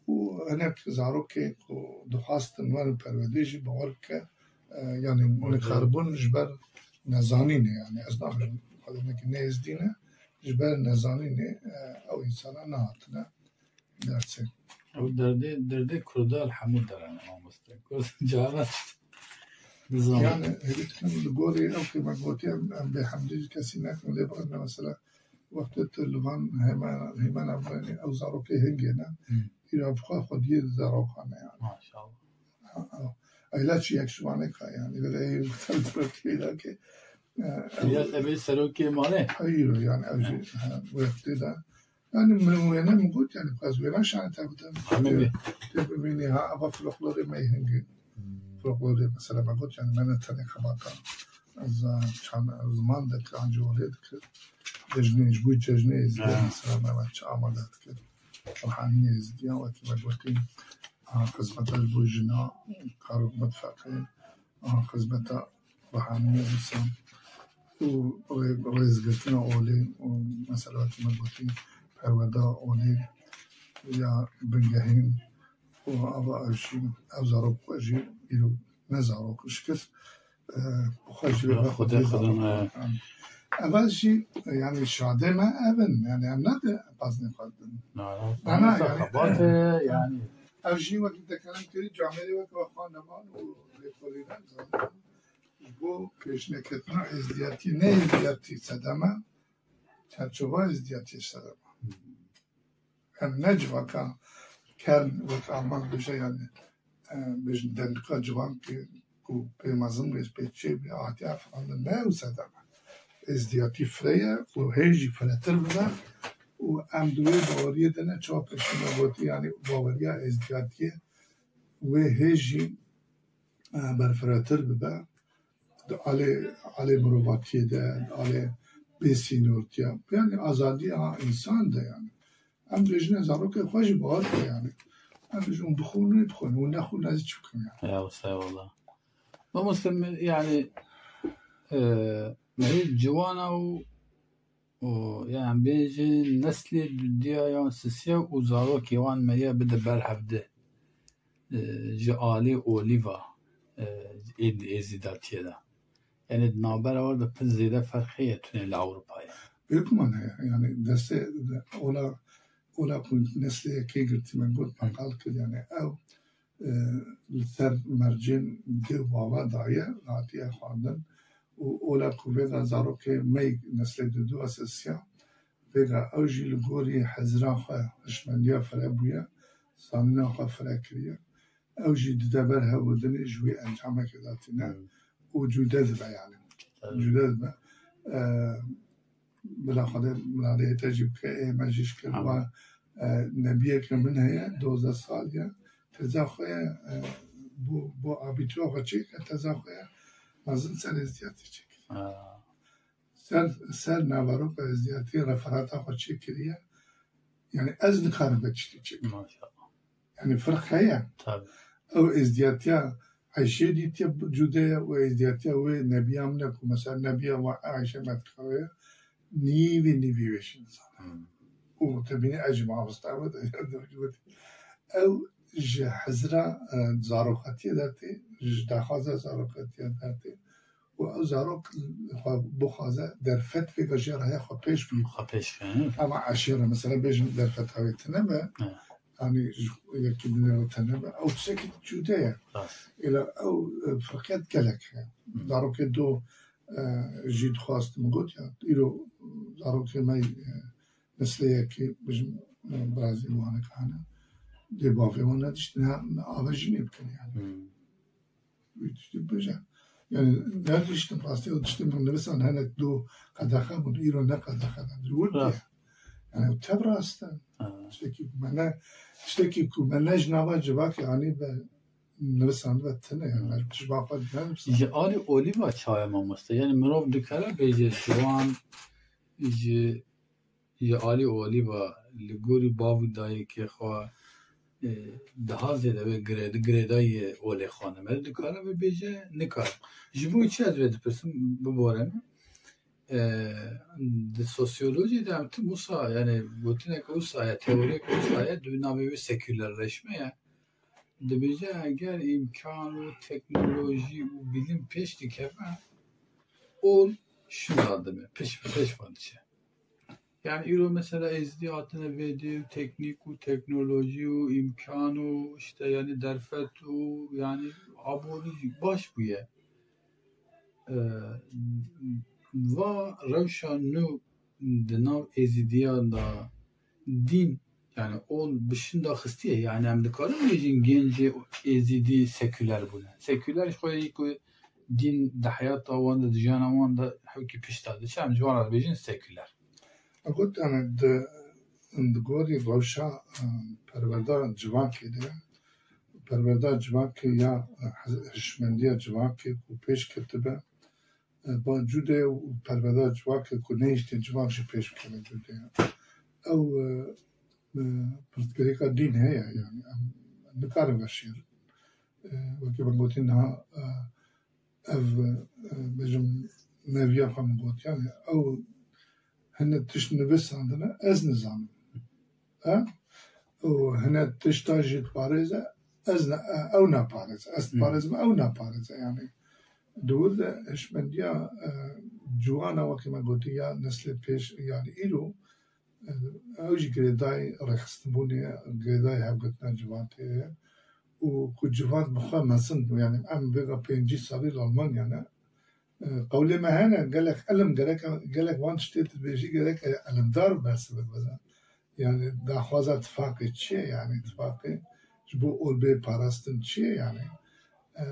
و هنک زاروکی که دخواستن ون پروردیجی باور که یعنی نکاربون جبر نزانینه یعنی از نامش خدا نکی نیزدینه جبر نزانینه او انسانا نهاتنه درسه او درده کردال حمود دارن آمسته کرد جارت يعني هيك الجوري او كما قلت به حمدي كسي ناكل اللي بغينا مثلا وقت اللغان هيمان افغاني او زاروكي هنجينا الى بخا خدي زاروخانه يعني ما شاء الله اي لا شيء يكشوانك يعني لا يختلف كده كي يا تبي سروكي ماله ايوه يعني اوجي وقت ده يعني من وين من قلت يعني بقاس وين عشان تبدا تبيني ها ابا في الخلوري ما يهنجي فلوری مثلا ما قلت يعني من تاني خباكا از چند زمان دک آنجا ولید کرد جنی جبوی جنی زیاد مثلا ما چه آمادت کرد روحانی زیاد وقتی ما گفتیم خدمت جبوی جنا کارو متفقین خدمت روحانی انسان و رزقتنا اولی و مثلا وقتی ما گفتیم پرورده اولی یا بنگهین و آبا اشی ابزارو بخوشی بیرو نزارو کشکس بخوشی به خدا اول شی یعنی شاده ما اون یعنی هم نده باز نخواهدن نه خبات یعنی اوشی وقتی دکنم کردی جامعه وقت و خانمان و ریپولیدن زادن بو کشنه کتنا ازدیاتی نه ازدیاتی صدمه چرچوبا ازدیاتی صدمه یعنی نجوا که کرن وقت آمان بشه یعنی بجن دندکا جوان که کو پیمازم ریز پیچه بی آتی افغانده نه و صدمه ازدیاتی فریه و هیجی فراتر بده و ام دوی باوریه دنه چا پشتونه بودی یعنی باوریه ازدیاتیه و هیجی برفراتر بده علی مرواتیه ده علی بیسینورتیه یعنی آزادی انسان ده یعنی ام بجنه زارو که خوشی باور که یعنی ام بجنه بخونه و نخونه از چی بکنه يا وسای والله ومسلم يعني مريض جوانا و يعني بيجي نسل ديا يعني سسيا وزارو كيوان مريا بده برحبده جالي اوليفا ازيداتيه ده يعني نابر اول بس زياده فرقيه تونه لاوروبا بيكم انا يعني دسته ولا كنت نسل كي قلت من قلت مقال كده يعني او لسر مرجين ديو بابا دايه ناتيه خواندن ولا كوفيدا زارو كي مي نسل دو اساسيا بيغا اوجي لغوري حزرا خا اشمنديا فرابويا صامنا خا فراكريا اوجي دبرها ودني جوي انجامه كذاتنا وجودات يعني جودات بلا خدا ملاده تجيب كاي ماجيش كلوا نبيه كمن هي 12 سال يا تزاخيا بو ابيتو خچيك تزاخيا لازم سر ازدياتي چيك سر نوارو با ازدياتي رفراتا خچيك كريا يعني از نخارب بچتي چيك ما شاء الله يعني فرق هي طبعا او ازدياتيا عائشة ديتيا جودية وازدياتيا ونبيه امنك مثلا نبيه وعائشة متخوية نيفي وش انسان وتبيني اجمع مستعمد او حزرة زاروخاتية دارتي داخازة زاروخاتية دارتي و زاروك بخازة در فتوى بجير هيا خطيش بي اما عشيرة مثلا بيجن در فتوى تنبه يعني يكي بنا تنبه او تسكت جودية الى او فرقات قلق زاروك دو جيد خواست مقود يعني إلو زاروك ماي مثل يكي بجن برازيل وانا كانا دي بافي وانا دشتنا آواجيني بكن يعني ويدشتي بجا يعني نردشتن راسي ودشتن من نبسان هنك دو قدخة من إيرو نقدخة درود يعني وتبراستن اشتكي كو منا جنابا جباك يعني نبسان بتنه يعني مش باقد نبسان يجي آلي أوليفا چايا ما مسته يعني مروف دكالا بيجي جوان يجي آلي أوليفا لغوري باو داي كي خوا دهازه ده گریدای اولی خانه مرد دکاره بيجي نكار جبوي چه از بده پرسم ببارم د سوسیولوژی de em tim wisa yani gotineke wisa ye teoriyek wisa ye di navê wê sekülerleşme ye dibêje eger imkan û teknolojî û bilim pêş dikeve ol şunda dime pêş vadiçe yani îro mesela êzîdî hatine vêdî teknîk û teknolojî û imkan û işte yani derfet û yani aborî baş bûye va rewşa nû di nav êzîdiya da dîn yani ol bişinda xistiye yani em dikarin bêjin gencê êzîdî seküler bûne seküler ji xwe ku dîn di heyata wan de di jiyana wan de hewkî pişt da diçe em ji wan re dibêjin seküler got yani di gorî rewşa perwerdaran civakê de perwerdar civakê ya hişmendiya civakê ku pêş ketibe ba cudê û perwerdar civakê ku nehîştê civak jî pêş bikeve cudê ew pirsgirêka dîn heye yani em nikarin veşêrin wekî min gotî niha ev bêjim neviya xwe min gotiyan ew hine tişt nivîsandine ez nizanim û hine tişta jî diparêze ew naparêze ez diparêzim ew naparêze yani dûr de hişmendiya ciwana wekî me gotî ya neslê pêş yani îro ew jî girêdayê rêxistinbûnê ye girêdayê hevgirtina civatê ye û ku civat bi xwe mezin bû yani em vêga pêncî salî li Almanyane qewlê me hene gelek elim gelek wan tiştê dibêjî gerek elimdar bersivik bize yani daxwaza tifaqê çi ye yani tifaqê ji bo olbê parastin çi ye yani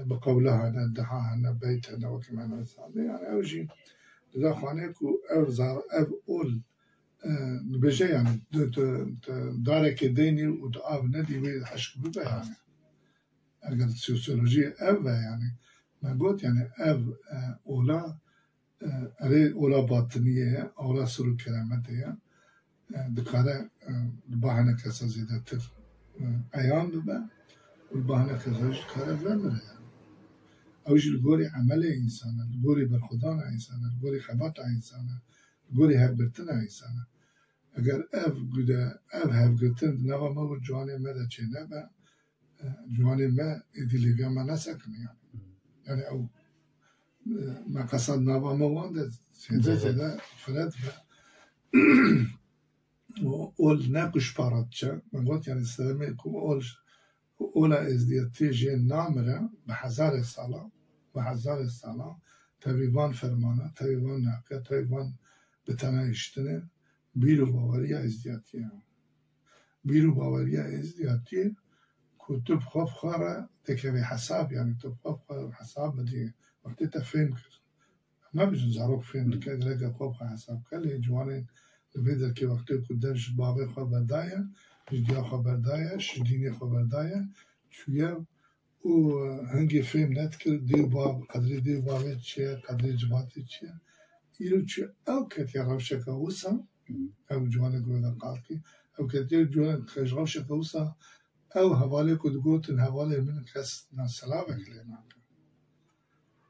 bi qewla hene diha hene beyt hene wekî me nisandê yani ew jî dida xwanê ku ev ol dibêje yani darekê deynî û di av nedî wê heşk bibe yani eger sosyolojiyê ev ve yani me got yani ev ola erê ola batiniyê ye ola sirû kerametê ye dikare li ba hinek kesa zêdetir eyan bibe û li ba hinek kesa jî dikare vemire yani ew jî li gorî emelê însan e li gorî berxwedana însan e li gorî xebata însan e li gorî hevgirtina însan e eger ev gude ev hevgirtin di nava me û ciwanê me de çê nebe ciwanê me êdî lêviya me nesekin yani ew me qesad nava me wan de zêde firet be ol ne ku ji para diçe me got yani seremê ku ola êzdiyetî jê namire bi hezarê sala tevî van fermana tevî van naqe tevî van bi tenehiştinê bîr û baweriya êzdiyetî ye bîr û baweriya êzdiyetî ku tu bi xwe bixwe re dikevî hesab yani tu bi xwe hesab bidî wextê te fêm kir nebijin zarok fêm dike gireke xwe bixwe hesab ke lê ciwanên li vê derkê wextê ku dev ji bavê xwe berdaye ji diya xwe berdaye ji dînê xwe berdaye çûye û hingê fêm nedikir dê û bav qedrê dê û bavê çi ye qedrê civatê çi ye îro çi ew ketiye rewşeka wisa ew ciwanê vêga qalkî ew ketiye ji rewşeka wisa ew hevalê ku digotin hevalê min kes selavek lê nake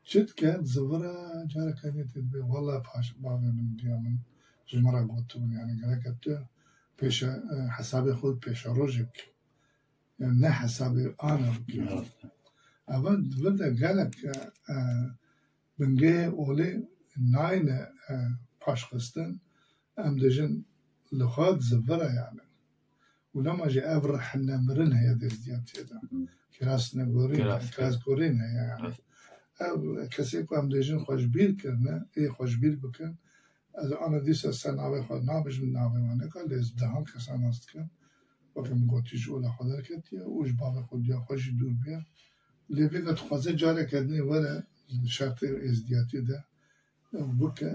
çi dike zivire careke nêtê dibe wela paş bavê min diya min ji me re gotibûn yani gereke tu pêşe hesabê xwe pêşa rojê bikî yani ne hesabê ana bikî ev divir de gelek bingehê olê nayîne paşxistin em dijin li xwe zivire yani û nema jî ev rihilemirin heye êzdiyetiyê de kirasgorîn heye yani ev kesê ku em dijin xweşbîr kirine ê xweşbîr bikin ez ana dîsa ser navê xwe nabijim navê wan neka lê ez dehan kesan nas dikim wekî min gotî ji ola xwe derketiye û ji bavê xwe diya xwe jî dûr bûye lê vêga dixwaze careke dinê were li şertê êzdiyetî de bike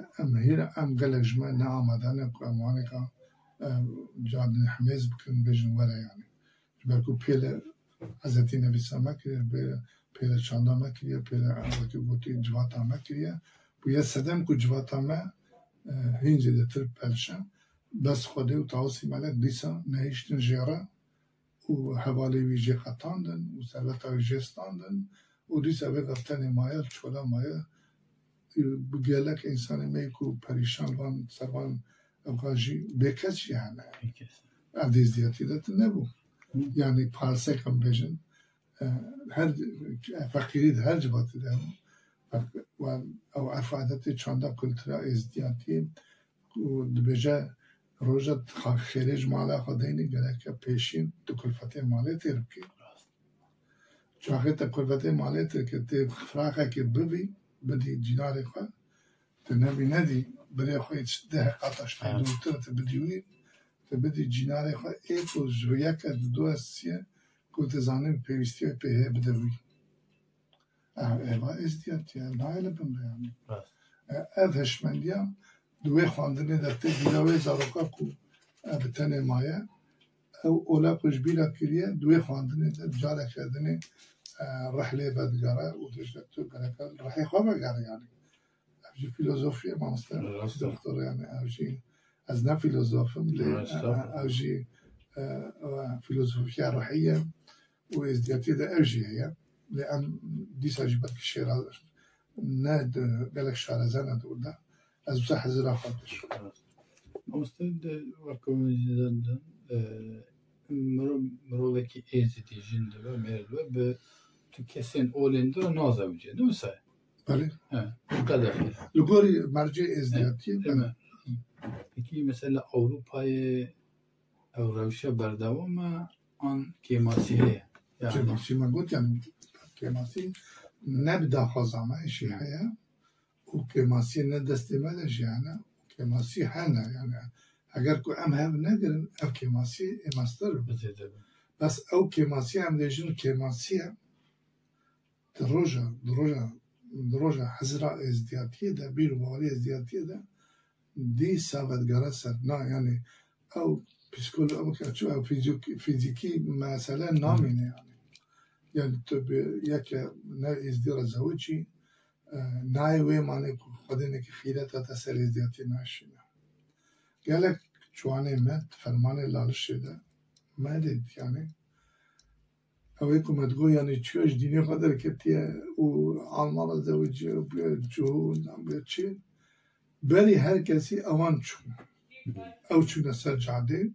em gelek ji me neamade ne ku em waneka cadin hemêz bikin bêjin were yani ji ber ku pêle Hezretî Nebîsa me kiriye pêle çanda me kiriye pêle wekî gotî civata me kiriye bû ye sedem ku civata me hîn zêdetir pelşe bes xwedê û tawîsî melek dîsa nehîştin jêre û hevalê wî jê xetandin û serveta wî jê standin û dîsa vêga tenê maye çola maye بگلک انسان میکو پریشان وان سروان اوکاجی بکس یعنی عدیز دیاتی دت نبود یعنی پارسه کم بجن هر فقیرید هر جبات دهم و او عرفادت چاندا کلترا ازدیاتی و دبجه روزت خیرج مالا خداینی گره که پیشین تو کلفت مالی تیر بکی چاخه تا کلفت مالی تیر که تی فراخه که ببی بدی جناری خواه تی نبی ندی برای خواه ده قطعش دورتر تی بدیوی تی بدی جناری خواه ایک و جویه که دو استیه که تی زانیم پیوستی و پیه بدوی ایوه ازدیاتیه نایل بنده یعنی اف هشمندیه دوی خواندنی در تی بیلاوی زاروکا کو بتنه مایه او اولا کش بیلا کریه دوی خواندنی در جاره کردنی رحله بدگاره و دجلتو گره که رحله خواه بگره یعنی اوجی فیلوزوفیه مامستر دکتر یعنی اوجی از نه فیلوزوفم اوجی فیلوزوفیه رحیه و ازدیاتی در اوجی هیه لأن دیسا جیبت که شیراز نه گلک شارزانه دولده از بسا حزیره خواهدش مستند وكم جدا مروكي ايزيتي جند ومرد وب تكسين اولندو نازوجه نوسا بله قدر لغوري مرجع ازدياتي بله پکی مثلا اروپای او روشه بردوام آن کیماسی هست کیماسی من گفت یعنی کیماسی نبدا خزانه شیعه و کیماسی ندستی مدش یعنی کیماسی هنه یعنی اگر که ام هم نگرن او کیماسی اماستر بس او کیماسی هم دیجن کیماسی دروجه حزره ازدیاتیه ده بیرو باری ازدیاتیه ده دی ساودگاره سرنا یعنی او پسیکولوژی او که چو او فیزیکی مثلا نامینه یعنی تو به یک نه ازدیار زوجی نه وی معنی خودینه که خیرت تا سر ازدیاتی نشینه گلک چوانه مد فرمان لالش شده مدید یعنی اوی که مدگو یعنی چوش دینی قدر کتیه و آلمان زوجی و بیا جهود بیا چی بری هر کسی اوان چونه او چونه سر جاده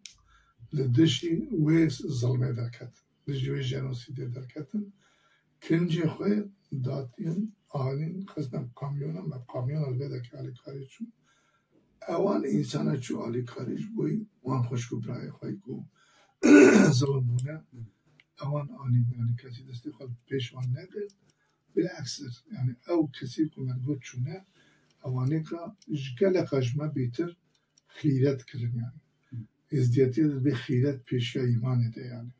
لدشی ویس ظلمه درکت دشی ویس جنوسیده درکتن کنجی خوی داتین آلین خزنم کامیونم و کامیون البته که آلی کاری چون اوان انسان چو آلی کاریش بوی وان خوشگو برای خواهی کو ظلم بونه اوان آلی یعنی کسی دستی خود پیش وان نگرد بالعکس یعنی او کسی که مرگوت چونه اوانی که جگل قجمه بیتر خیرت کردن یعنی ازدیاتی به خیرت پیش ایمانه ده یعنی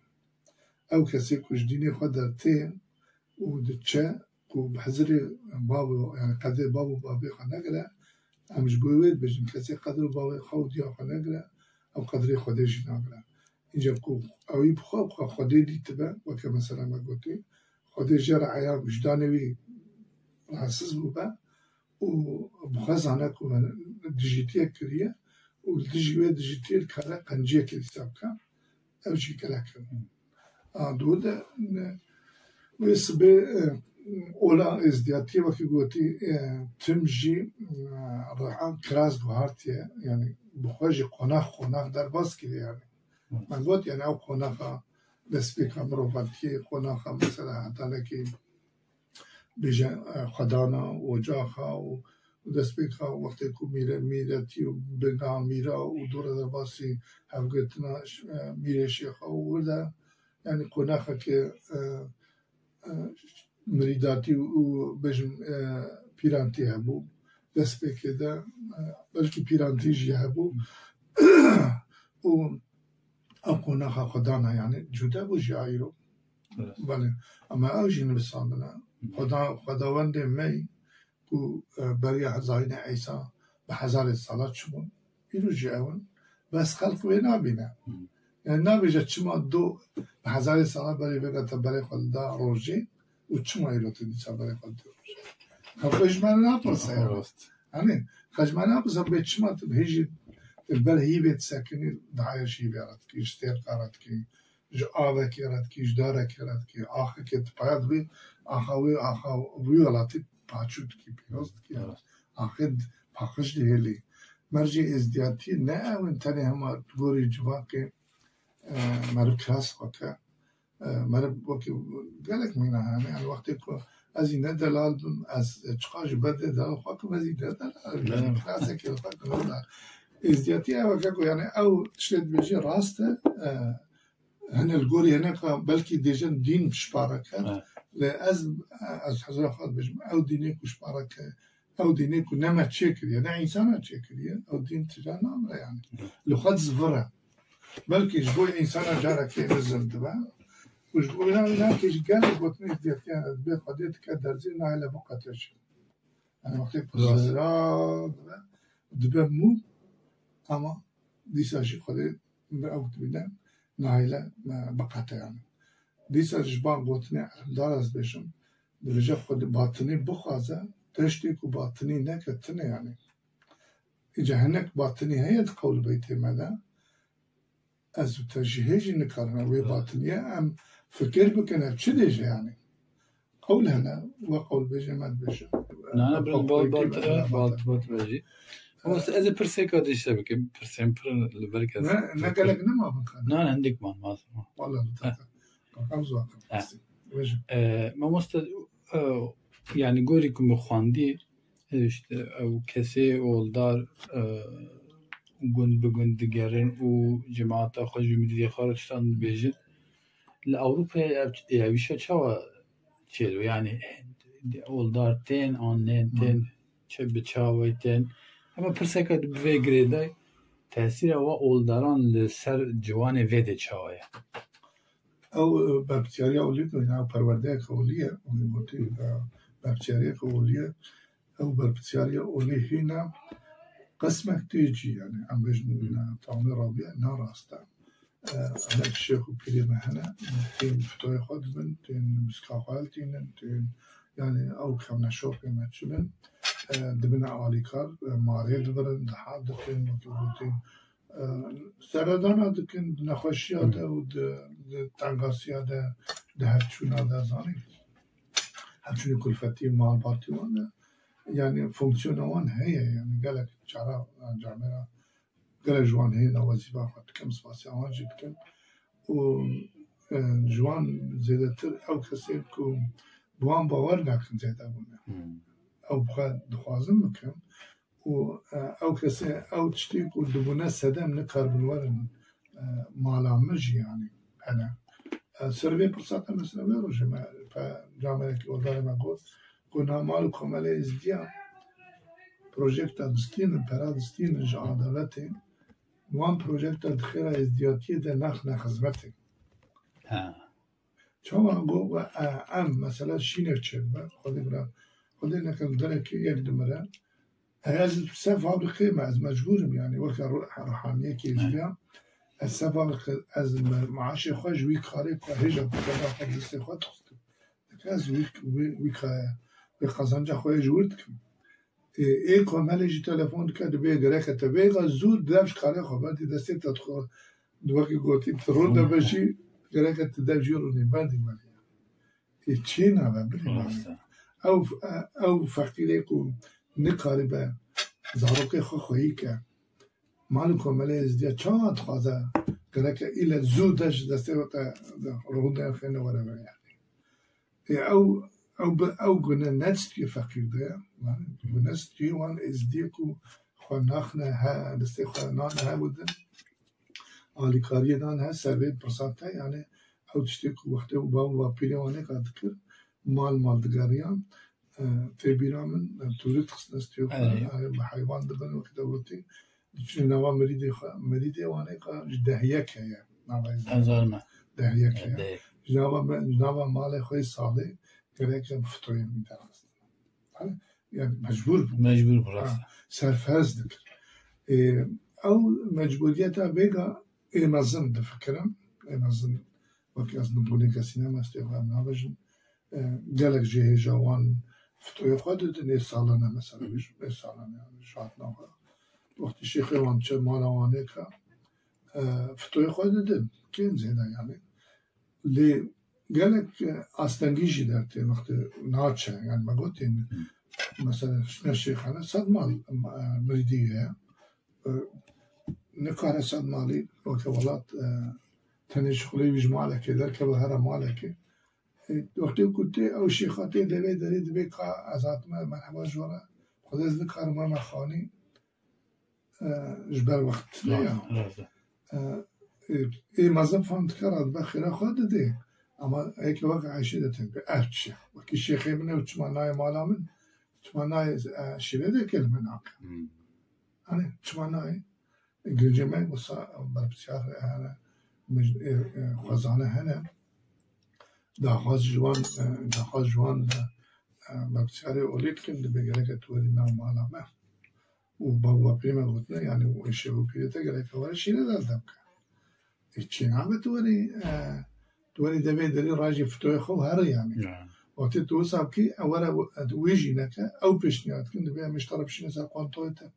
او کسی که جدینی خود در تیم و دچه که بحضر بابو یعنی قدر بابی خواه نگره همش گوید بجن کسی قدر بابی خواه دیا خواه نگره او قدر خودشی نگره اینجا که اوی بخواه خوده دیت به و که مثلا ما گوتی خودشی رعایا وجدانوی راسز بو به و بخواه زانه که دیجیتیه کریه و دیجیتیه کاره قنجیه که حساب کن او چی کلا کرد دوده ویسبه اولا ازدیاتی وقتی گوتی تمجی رعان کراز گوهارتیه یعنی بخواهی قناخ در باز کلی یعنی من گوت یعنی او قناخا دستی کامروفاتی قناخا مثلا حتی لکی بیجه خدانا و جاخا و دستی که وقتی که میره تیو بگاه میره و دور در باسی هفگتنا میره شیخا و ورده یعنی قناخا که مریداتی و بجم پیرانتی هبو دست بکده بلکه پیرانتی جی هبو و اقونا خدانا یعنی جدا بو جایی رو بله اما او جی نبساندنا خداوند می که برای هزاین عیسا به هزار سالات شمون ایرو جاون بس خلق وی نابینه یعنی نابیجه چما دو به هزار سالات برای بگه برای خدا روژی و چما ایروتی دیسا برای خود روژه خجمانه نپرسه یعنی خجمانه نپرسه به چما تو هیچی بر هیویت سکنی دعایشی بیارد که اشتیر کارد که جو آوه کارد که اجداره کارد که آخه که پاید بی آخوی ولاتی پاچوت کی پیروست کی آخر پاکش دیلی مرجع ازدیاتی نه اون تنه همه گوری جوان که مرد کلاس وکه مرد وکی گلک مینا همه یعنی وقتی که از این دلال از چقاش بده دلال خواکم از این دلال کلاسه که خواکم ازدیاتی وکه که یعنی او شد بیشی راسته هنر گوری هنر بلکی دیجن دین شپاره که از حضور خود بجم او دینی کش شپاره که او دینی که نمت چه کریه نه انسان چه کریه او دین تجا نامره یعنی لخد زفره بلکه جبوی انسان جاره که نزم دبا و جبوی نه که جگل بطنی ازدیاتی به خودیت که درزی نایله بقاتش یعنی وقتی پزرا دبا مو اما دیساشی خودی به او تبینه نایله بقاته یعنی دیسا جبان بطنی دار از بشم درجه خود باطنی بخوازه تشتی که باطنی نکتنه یعنی ایجا هنک باطنی هید قول بیتی مده از تجهیجی نکارنه وی باطنیه ام فکر بکنه چه دیجه یعنی قول هنه و قول بیجه مد بشه نه بات بجی بس از پرسیکا دیشته بکن پرسیم پر لبرکه نه گلک نما بکن نه عندك مان والله امزواق ما مستد يعني قولي كم خواندي او كسي اولدار گوند بگوند دیگرین و جماعت خود جمعیتی خارجتان بیجن لأوروپا یاویشا چوا چیلو یعنی اولدار تین آنین تین چه بچاوی تین اما پرسکت بوی گریدای تأثیر او اولداران لسر جوان ویده چاوی او بکتریا اولی که او پرورده اولیه اولی موتی بکتریا اولیه او بکتریا اولی هینا قسمك تيجي يعني عم بجن طعمي ربيع ناراستا أنا الشيخ وكلمة هنا تين فتوى خدمن تين مسكاقال تين يعني أو كم نشوف ما تشبن دبنا عاليكار ماريل دبرن دحاد تين وكيبوتين سردانا دكن نخوشياده ود تنقاسياده ده هرچونا زاني هرچوني كلفتي مال بارتيوانا يعني فونكسيون وان هي يعني قالك شعراء جامعة قال جوان هي وظيفة خد كم سباسي عوان جبتن و جوان زيادتر أو كسير كو بوان باور ناكن زيادة بنا أو بخاد دخوازم مكان و أو كسير أو تشتيك و دبونا سدام نكار بالورن مالا مجي يعني أنا سربي برساتا مثلا بيروجي فجامعة الوضارة ما قلت كنا مال كمال ازديا بروجكت دستين برا دستين جعادلتي وان بروجكت دخيرا ازدياتي ده نخ خدمتي شو اقول ام مثلا شينر تشبه خدي نكل درك يقدمره هذا السفر بقيمة از مجبورم يعني وقت روحانية كي ازديا السفر از معاش خوش وي كاري هجا بكذا خد استخدام كاز وي به قزنجه خوی جورد کم ای کاملش تلفن کرد به گرک تبیغ زود دمش کاره خوابت دستی تدخل دوکی گوتی ترون دبشی گرک تدب جورو نیبندی مالی ای چی نه ببری او فقیره کو نکاری به زاروکی خواهی که مالو کامله ازدیا چاد خوازه گرک ایل زودش دستی رونده خینه وره یعنی او گونه نتستی فقیر ده گونه نتستی وان ازدیکو خواناخنه ها دستی خوانانه ها بودن آلیکاری دان ها سروی پرسانته یعنی او تشتی که وقتی او باو و پیریوانه قد کرد مالدگاریان تیبیرامن توریت خسنستی و حیوان دبن و کده بودی چون نوا مریده وانه که دهیه که دهیه که جنابا مال خوی ساله گرک فتوی میدارست يعني مجبور براست سرفاز دكر او مجبوريتها بيجا نظم دفكرم نظم وكي اصلا بولين كسينما استيقظ نابجن قالك جيه جوان فتوي خود دني سالنا مثلا مش سالنا يعني شاتنا وقت الشيخ وان تشر مالا وانيكا فتوي خود دن كين زينا يعني لي قالك أستنجيجي دارتي وقت ناتشا يعني ما قلت مثلا شنو الشيخ أنا صد مال مريدية نقارن صد مالي وكولات تنش خلي بيجمع لك كذا كبهرة مالك وقتی کتی او شیخاتی دوی که از آتما مرحبا جورا خود از نکار ما مخانی جبر وقت لیا ای مذهب فهمت کرد بخیره خود ده اما ایک وقت عیشی دتن به ارچه وکی شیخی منه و چمانای مالا من چمانای شیره ده کلمه ناکه هنه چمانای گرجمه بربسیار خوزانه هنه داخل جوان بسیاری اولید کنده بگره که توری نام علامه و بابا پیمه گوتنه یعنی و ایشه و پیرته گره که واره شیره دردم که چی نامه توری دوی دلی راجی فتوی خو هر یعنی وقتی تو ساب که اولا ویجی نکه او پیشنیاد کنده بیا مشترب شینه سر قانتوی تا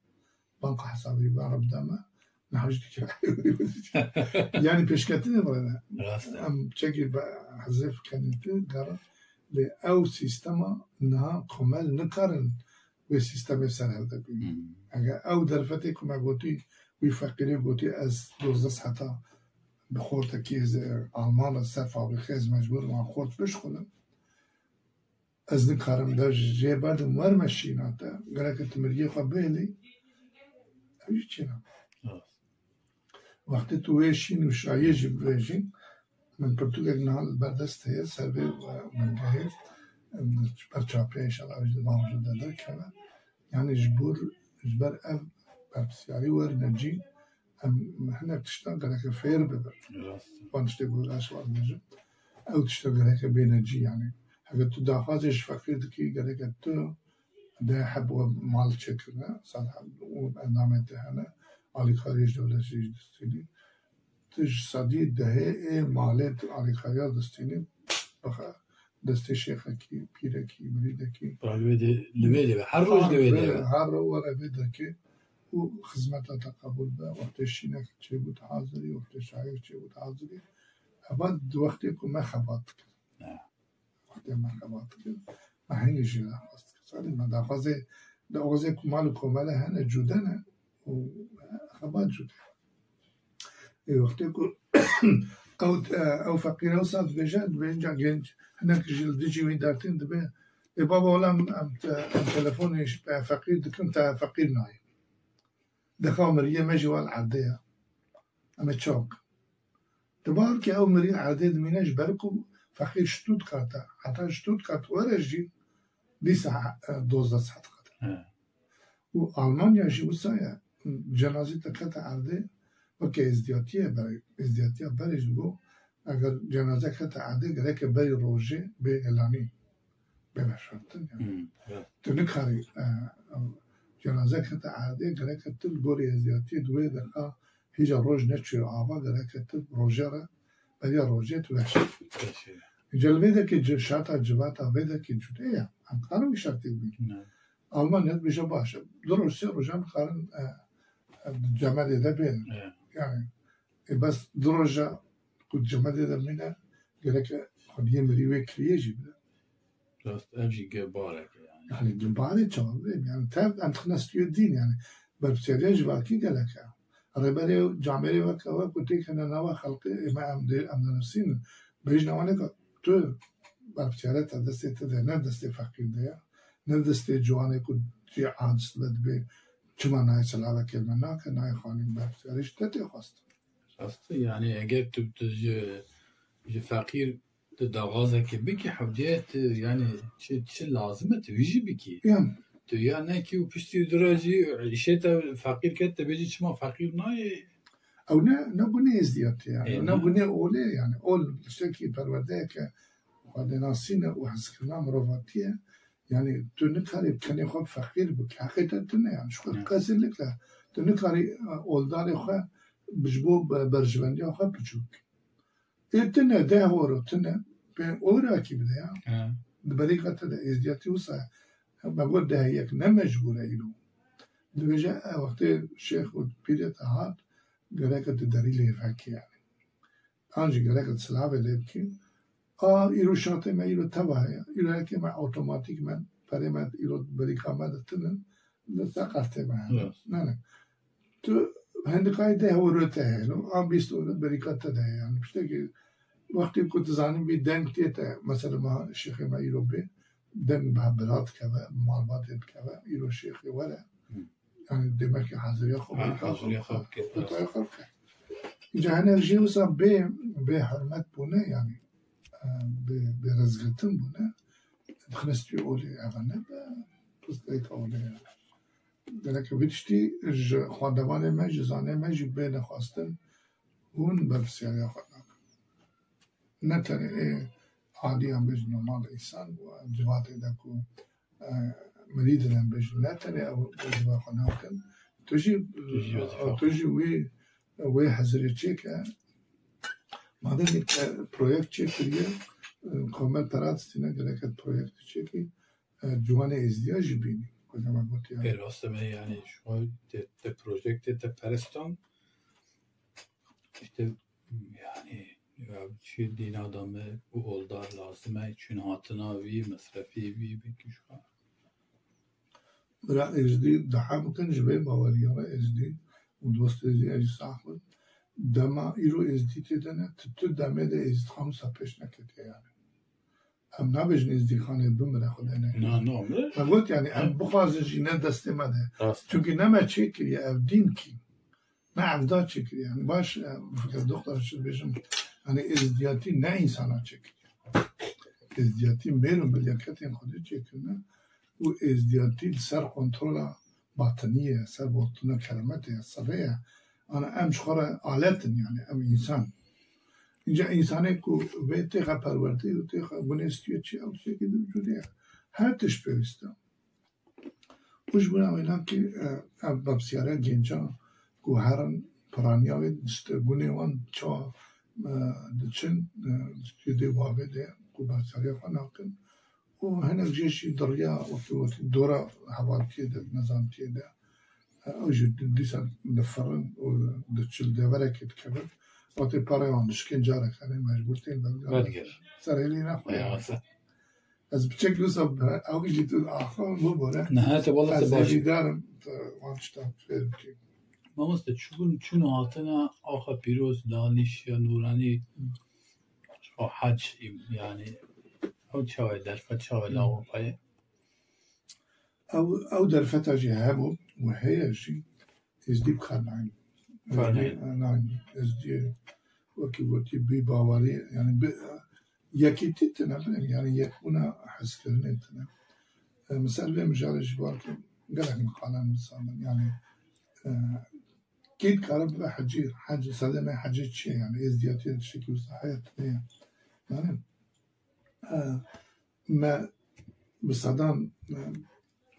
بانک حسابی بارب دامه نحوش که يعني بيشكتني برنا ام تشكي حذف كانت دار او سيستما انها كمال نكرن بسيستم سر هذا او درفتي كما قلتي ويفكري قلتي از دوز حتى بخورت كيز المان السفا بخيز مجبور مع خورت بشخلن از نكرم ده جي بعد مر مشيناتا قالك تمريه قبلي ايش كنا وقتی تو ویشین و شایجی بویشین من پرتوگل نهال بردست هست سربه و من گهید برچاپه ایشالا وجد مامجود داده کنه یعنی جبر اف بربسیاری ور نجی هنک تشتا گره فیر ببر وانشتی بود اشوار نجم او تشتا گره بی نجی یعنی اگر تو داخازش فکر دکی گره تو ده حب و مال چکرنه صد حب و برنامه دهنه آلی خارج دولتی دستینی تج صدی دهه مالت آلی خارج دستینی بخا دسته شیخ کی پیره کی مریده کی لبیده هر روز لبیده هر روز لبیده کی و خدمت تقبل به وقت شینک چه بود حاضری وقت شاعر چه بود حاضری بعد وقتی که ما خبات کرد وقتی ما خبات کرد ما هنگی جدا خواست سالی ما دخوازه دعوازه کمال و کمال هنه جودنه و خبات جدا وقتی که او فقیر او صد بجد به اینجا گنج هنک جلدی جوین دارتین دبه بابا ولم تلفونش فقیر دکم تا فقیر نای دخوا مريه مجوال عادية أما تشوك تبار كي أو مريه عادية مناش بركو فقير شتوتغارت حتى شتوتغارت ورجي لسه دوزة ساعات قدر وألمانيا جي وسايا جنازة كتا عادية وكي ازدياتية بريج بو أجر جنازة كتا عادية غيرك بري روجي بإعلاني ببشرتن يعني تنكاري جنازه کتا عادی گره کتل گوری ازیاتی دوی دقیقا هیچ روز نچه آوا گره کتل روژه را برای روژه تو وحشی جلوه ده که شاتا جواتا ویده که جوده هم کارو شرطی بید آلمانیت بیشه باشه درسته روژه هم کارن جمع دیده بید یعنی بس دروژه کود جمع دیده مینه گره که خودیه مریوه کریجی بید راست افجی گباره يعني جباري جواب يعني تعرف أنت خنستي الدين يعني بربسيريا جواكي قالك ربنا جامعي وكوا كنتي أنا نوا خلقي ما أمد نفسين بيجنا وانا تو بربسيريا تدستي تدنا دستي فقير ده ندستي جواني كود جي عادس لد بي كما ناي سلاوة كلمة ناك ناي خانين بربسيريش تتي خواست راست يعني أجر تبتج فقير دغازه که بکی حبدیت یعنی چه لازمه تویجی بکی تو یا نه کی و پشتی دراجی عیشه تا فقیر کرد تبیجی چما فقیر نای او نه بونه ازدیاتی يعني نه بونه اوله يعني اول شکی پرورده که خود ناسینه و حسکرنا مرواتیه يعني تو نکاری کنی خواب فقیر بکی حقیقت نه يعني شکر کسی لکلا تو نکاری اولدار خواه بجبو برجوندی خواه بچوک تنه ده هورو تنه به اورا کی بده یا برای قطع ازدیاتی وسا بقول ده یک نمجبوره اینو دوجه وقت شیخ و پیرت هات گره که دلیل فکی یعنی آنجا گره که سلاوه لیبکی ایرو شاته ما ایرو تباهی ایرو که ما اتوماتیک من برای من ایرو بریکا مدتنن لساقرته ما نه تو هندقای ده ورته هنو آم بیست ورد بریکات ده یعنی پشته که وقتی که تزانیم بی دنگ تیتا مثلا ما شیخ ما ایرو بی دنگ محبرات که و معلومات که و ایرو شیخ وره yani demek ki hazırya خوب که اینجا انرژی وسا به حرمت بونه yani به رزقتن بونه دخنستی اولی اغنه به پستایت اولی درکه ویدشتی خواندوان ما جزانه ما جی به نخواستن اون برسیاری خواندن نه تنه عادی هم بج نرمال انسان و جواته دکو مريدنا باش لا ترى او جوا خناكن تجي وي حزري تشيكا ما دنيك بروجكت تشيكي كومنت تراتستينا جلكت بروجكت تشيكي جوانا ازدياج بيني كنا ما قلت يعني راستم يعني شو ده بروجكت ده پرستان işte yani چی دینا دامه او هولدار لازمه چون هاتنا وی مصرفی وی بکش برا ازدی ده ممکن جبه باوریاره ازدی و دوست ازدی اجی ساخت دما ایرو ازدی تدنه تو دمه ده ازد خامسا پیش نکته یعنی هم نبجن ازدی خانه بمره خوده نه نه گفت یعنی هم بخوازش نه دسته مده چونکه نما چه کریه او دین کی نه عبدا چه کریه یعنی باش فکر دختر شد بشم یعنی ازدیاتی نه انسان ها چه کریه ازدیاتی میرون بلیاکت این خوده چه کنه و ازدیاتی سر کنترل باطنیه سر باطنه کلمته سریه انا امش خوره آلتن یعنی ام انسان اینجا انسانه که به تیغه پرورده و تیغه بنستیه چی او چی که وجوده هر تش پیوسته خوش بنا اینم که ببسیاره گنجا که هرن پرانیاوی دست گونه وان چا دچن دستیده واقع ده که ببسیاره خانه کن و هنر جیشی دریا وقتی دورا حوالتیه ده نظامتیه ده اوجد دیسان دفرن و دچل دوره کت کبر وقتی پرایان شکن جاره کنه مجبور تین بدگر سرهلی نخواهی از بچک دوستا اوگی تو آخر ببره نه هاته والله از تباش زیدارم وانشتا فیل بکی ما مست چون هاتنا آخر پیروز دانش یا نورانی و حج يعني او چاوی درفت چاوی لاغوپای او درفت جی همو و هیجی از دیب خرنعیم نعم از دی وکی گوتی بی باوری یعنی یکی تیتنا یعنی یکونا حس کرنه تنا مثلا به مجالش بار که قلق مقالا مثلا يعني كيد كارب حج سلمة حج شيء يعني ازدياتي الشكل صحيح يعني ما بصدام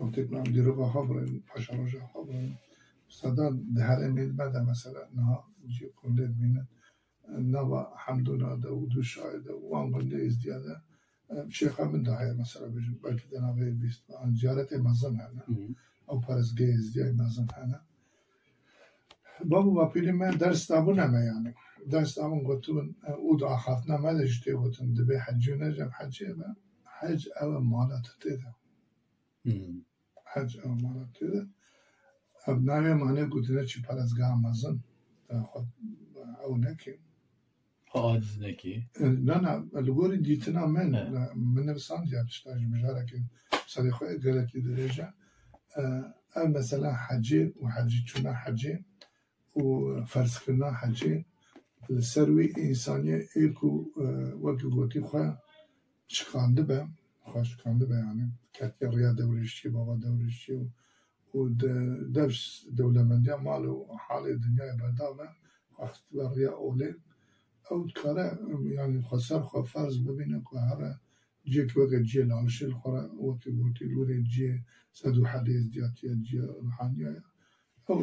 وقت ما عندي ربع خبرين باشا رجع خبرين بصدام ده هرميد ماذا مثلا نها جي كلد مين نوا حمدنا داود الشاهد وان قلنا ازدياده شيخ من داعي مثلا بيجي بلكي أنا غير بيست عن زيارة مازن هنا أو بارزجي ازدياد مازن هنا بابو باپیلی من درس دابون همه یعنی درس دابون گوتون او دا آخافتنا مدشتی گوتون دبی حجیو نجم حجیه با حج او مالات تیده حج او مالات تیده اب ناوی مانه گوتونه چی پرزگاه مزن خود او نکی عاجز نکی نه لگوری دیتنا من نفسان دیابتشتاج مجاره که سالی خواه گلکی درجه او مثلا حجی و حجی چونه حجی و فرض کردن حجی لسروی انسانی ایکو وقتی گویی خواه شکانده به یعنی کتی ریا دورشی بابا دورشی و دفش دولمندی مال و حال دنیای بردامه وقت بر ریا اولی او کاره یعنی خسر خواه فرض ببینه که هر جی که وقت جی لالشل خواه وقتی گویی لوری جی صدو حدیث دیاتی جی روحانیه او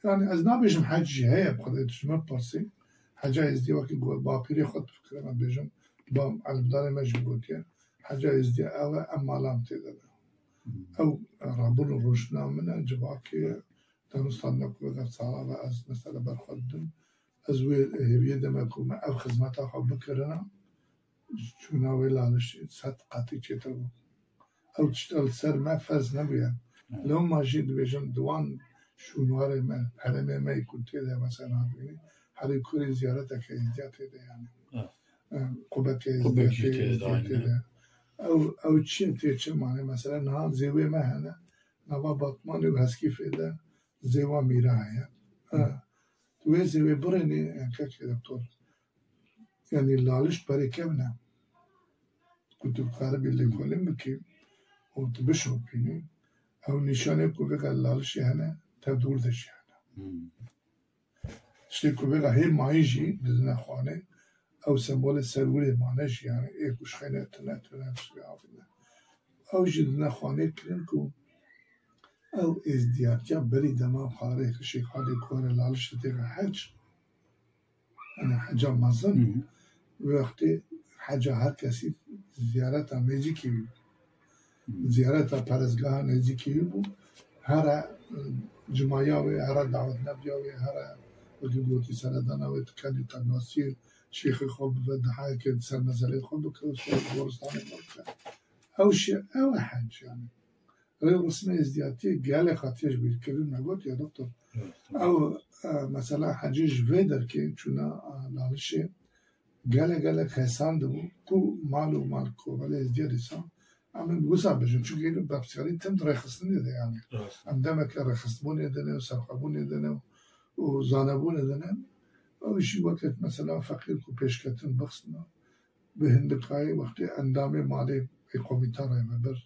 يعني از نبیشم حجی هیا بخدایش من پرسی حجی ازدی وقتی با پیری خود فکر من بیشم با علمدار مجبوریه حجی ازدی او امالام تیده او رابون روشنا من جواب که دانستان نکوه در سالا و از مثلا برخوردن از وی هیویه دمکو من او خدمت آخوا بکرنم چوناوی لالش صد قطعی چطور بود او تشتغل سر ما فرز نبوید لو ماجی دویجم دوان شونوار من حرمه مای کنته ده مثلا بینی هر کوری زیارت که ازدیاته ده یعنی قبت که ازدیاته ده او چی چه معنی مثلا نه زیوی ما هنه نوا باطمان و هسکی فیده زیوا میره هیا توی زیوی برنی که دکتر یعنی لالش برای کم نه كنت بقارب اللي يقولين بكي وتبشرب فيني أو نشانة كوبيغا لالشي هنا تبدول دشي هنا شتي كوبيغا هي مايجي بدنا خواني أو سمبول السروري معناش يعني إيه كوش خينا تنا شوي عافينا أو جدنا خواني كلينكو أو إزدياد يا بري دما خاري خشي خالي كوري لالش تيغا حج أنا حجا مزن وقتي حاجة هر کسی زیارت نزدیکی بود زیارت پرستگاه نزدیکی بود هر جمعیاوی هر دعوت نبیاوی هر وقتی گویی سردانه و تکانی تناسی شیخ خوب و دهایی که سر نزلی خوب که سر گورستان مرکز او حج یعنی رسم ازدیاتی گله خاطرش بیر کردن نگوت یا دکتر او مثلا حجیج ویدر که چونه لالشه گله خیسان دو کو مالو مال کو ولی ازدیاری سام اما گوسا بجم چون که بابسیاری تم درخستنی ده یعنی عندما که رخستمونی دنه و سرخبونی دنه و زانبونی دنه اوشی وقت مثلا فقیر کو پیشکتن بخشنا به هندکای وقتی اندام مالی قومیتاره مبر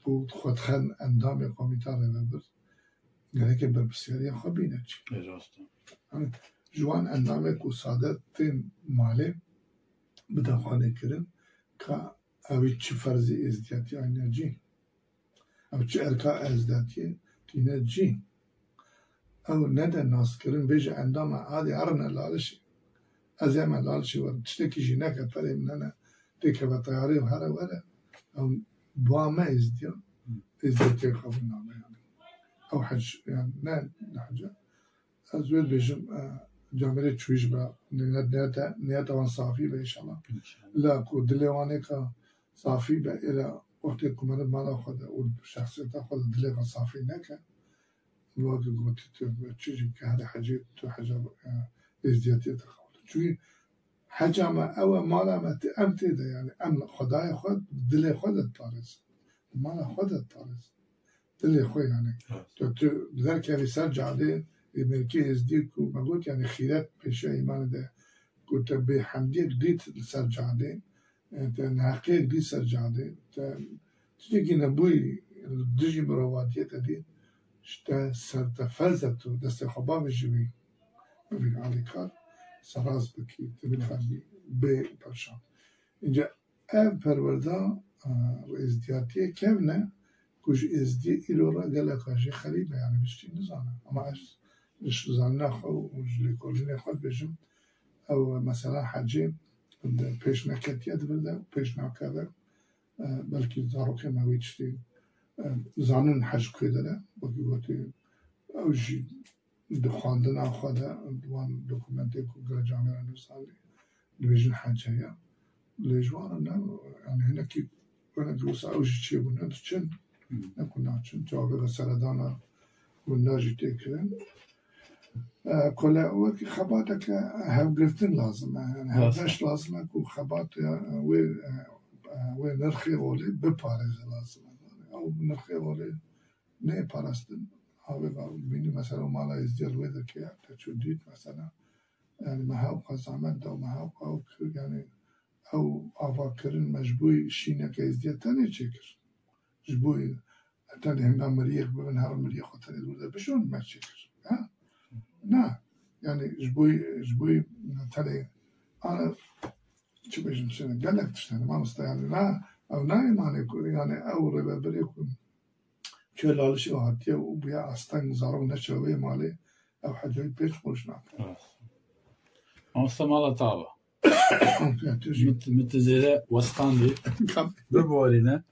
بود خودخن اندام قومیتاره مبر یعنی که بابسیاری خوبینه چی جوان اندامه کو ساده تین مالی بدخانه کرن که اوی چی فرضی ازدیاتی انرژی او چی ارکا ازدیاتی انرژی او نده ناس کرن بیجه اندام عادی ارنه لالشی از یه من لالشی ورد چتکی جی نکه پره مننه دیگه با تیاری و هره وره او بوامه ازدیاتی خواب نامه او حج یعنی نه حجه از وید بیجم جامعه چویش با نیت آن صافی به انشالله لا کو دلیوانه که صافی به اله وقتی کمرد مالا خود و شخصیت خود دلیوان صافی نکه واقع گوتی تو چیزی که هر حجی تو حجاب ازدیاتی تخواد چوی حجام او مالا امتی ده یعنی ام خدای خود دل خودت پارز مالا خودت پارز دل خود یعنی تو در که سر جاده ملکی ازدی کو مگوت یعنی خیرت پیش ایمان ده گوت به حمدی دیت سر جاده تا نحقی دیت سر جاده تا چیزی نبوی دژی مروادیت دی شتا سر تفلزت تو دست خوابا میشوی میگه علی کار سراز بکی تبین خالی به پرشان اینجا اب پرورده و ازدیاتی کم نه کج ازدی ایرو را گله کاجی خریبه یعنی بیشتر نزانه اما از زن خو و جلی کلی خود بجم او مثلا حجی پیش نکتیت برده پیش نکرده بلکه زاروکه نویچتی زانن حج کردن وقتی وقتی اوجی دخاندن آخوده دوان دکومنتی کو گر جامعه نوسالی دویجن حجیه لیجوانه نه یعنی هنه کی کنه دوست اوجی چی بونه چن نکنه چن جواب سردانه و ناجی تکرن كله وقت خباتك هاو قرتن لازمه يعني هاوش لازمه كو خبات و نرخي ولي بپارز لازمه او نرخي ولي نه پارستن او ببینی مثلا مالا ازدیال ویده که تشو دید مثلا يعني مهاو قزامت دو مهاو او يعني او آوا کرن مجبوی شینه که ازدیال تاني چکر جبوی تاني هنگام مريخ ببین هر مريخ و تاني دور ده بشون ما چکر نه یعنی جبوی تلی آن چی بچن شنه گلک تشتن ما مستعد نه او نه ایمانی کنی یعنی او رو ببری کن چه لالشی آتیه و بیا استان زارو نشوی مالی او حجای پیش خوش نکن. استمالا تابا. متزیره وستاندی ببوری نه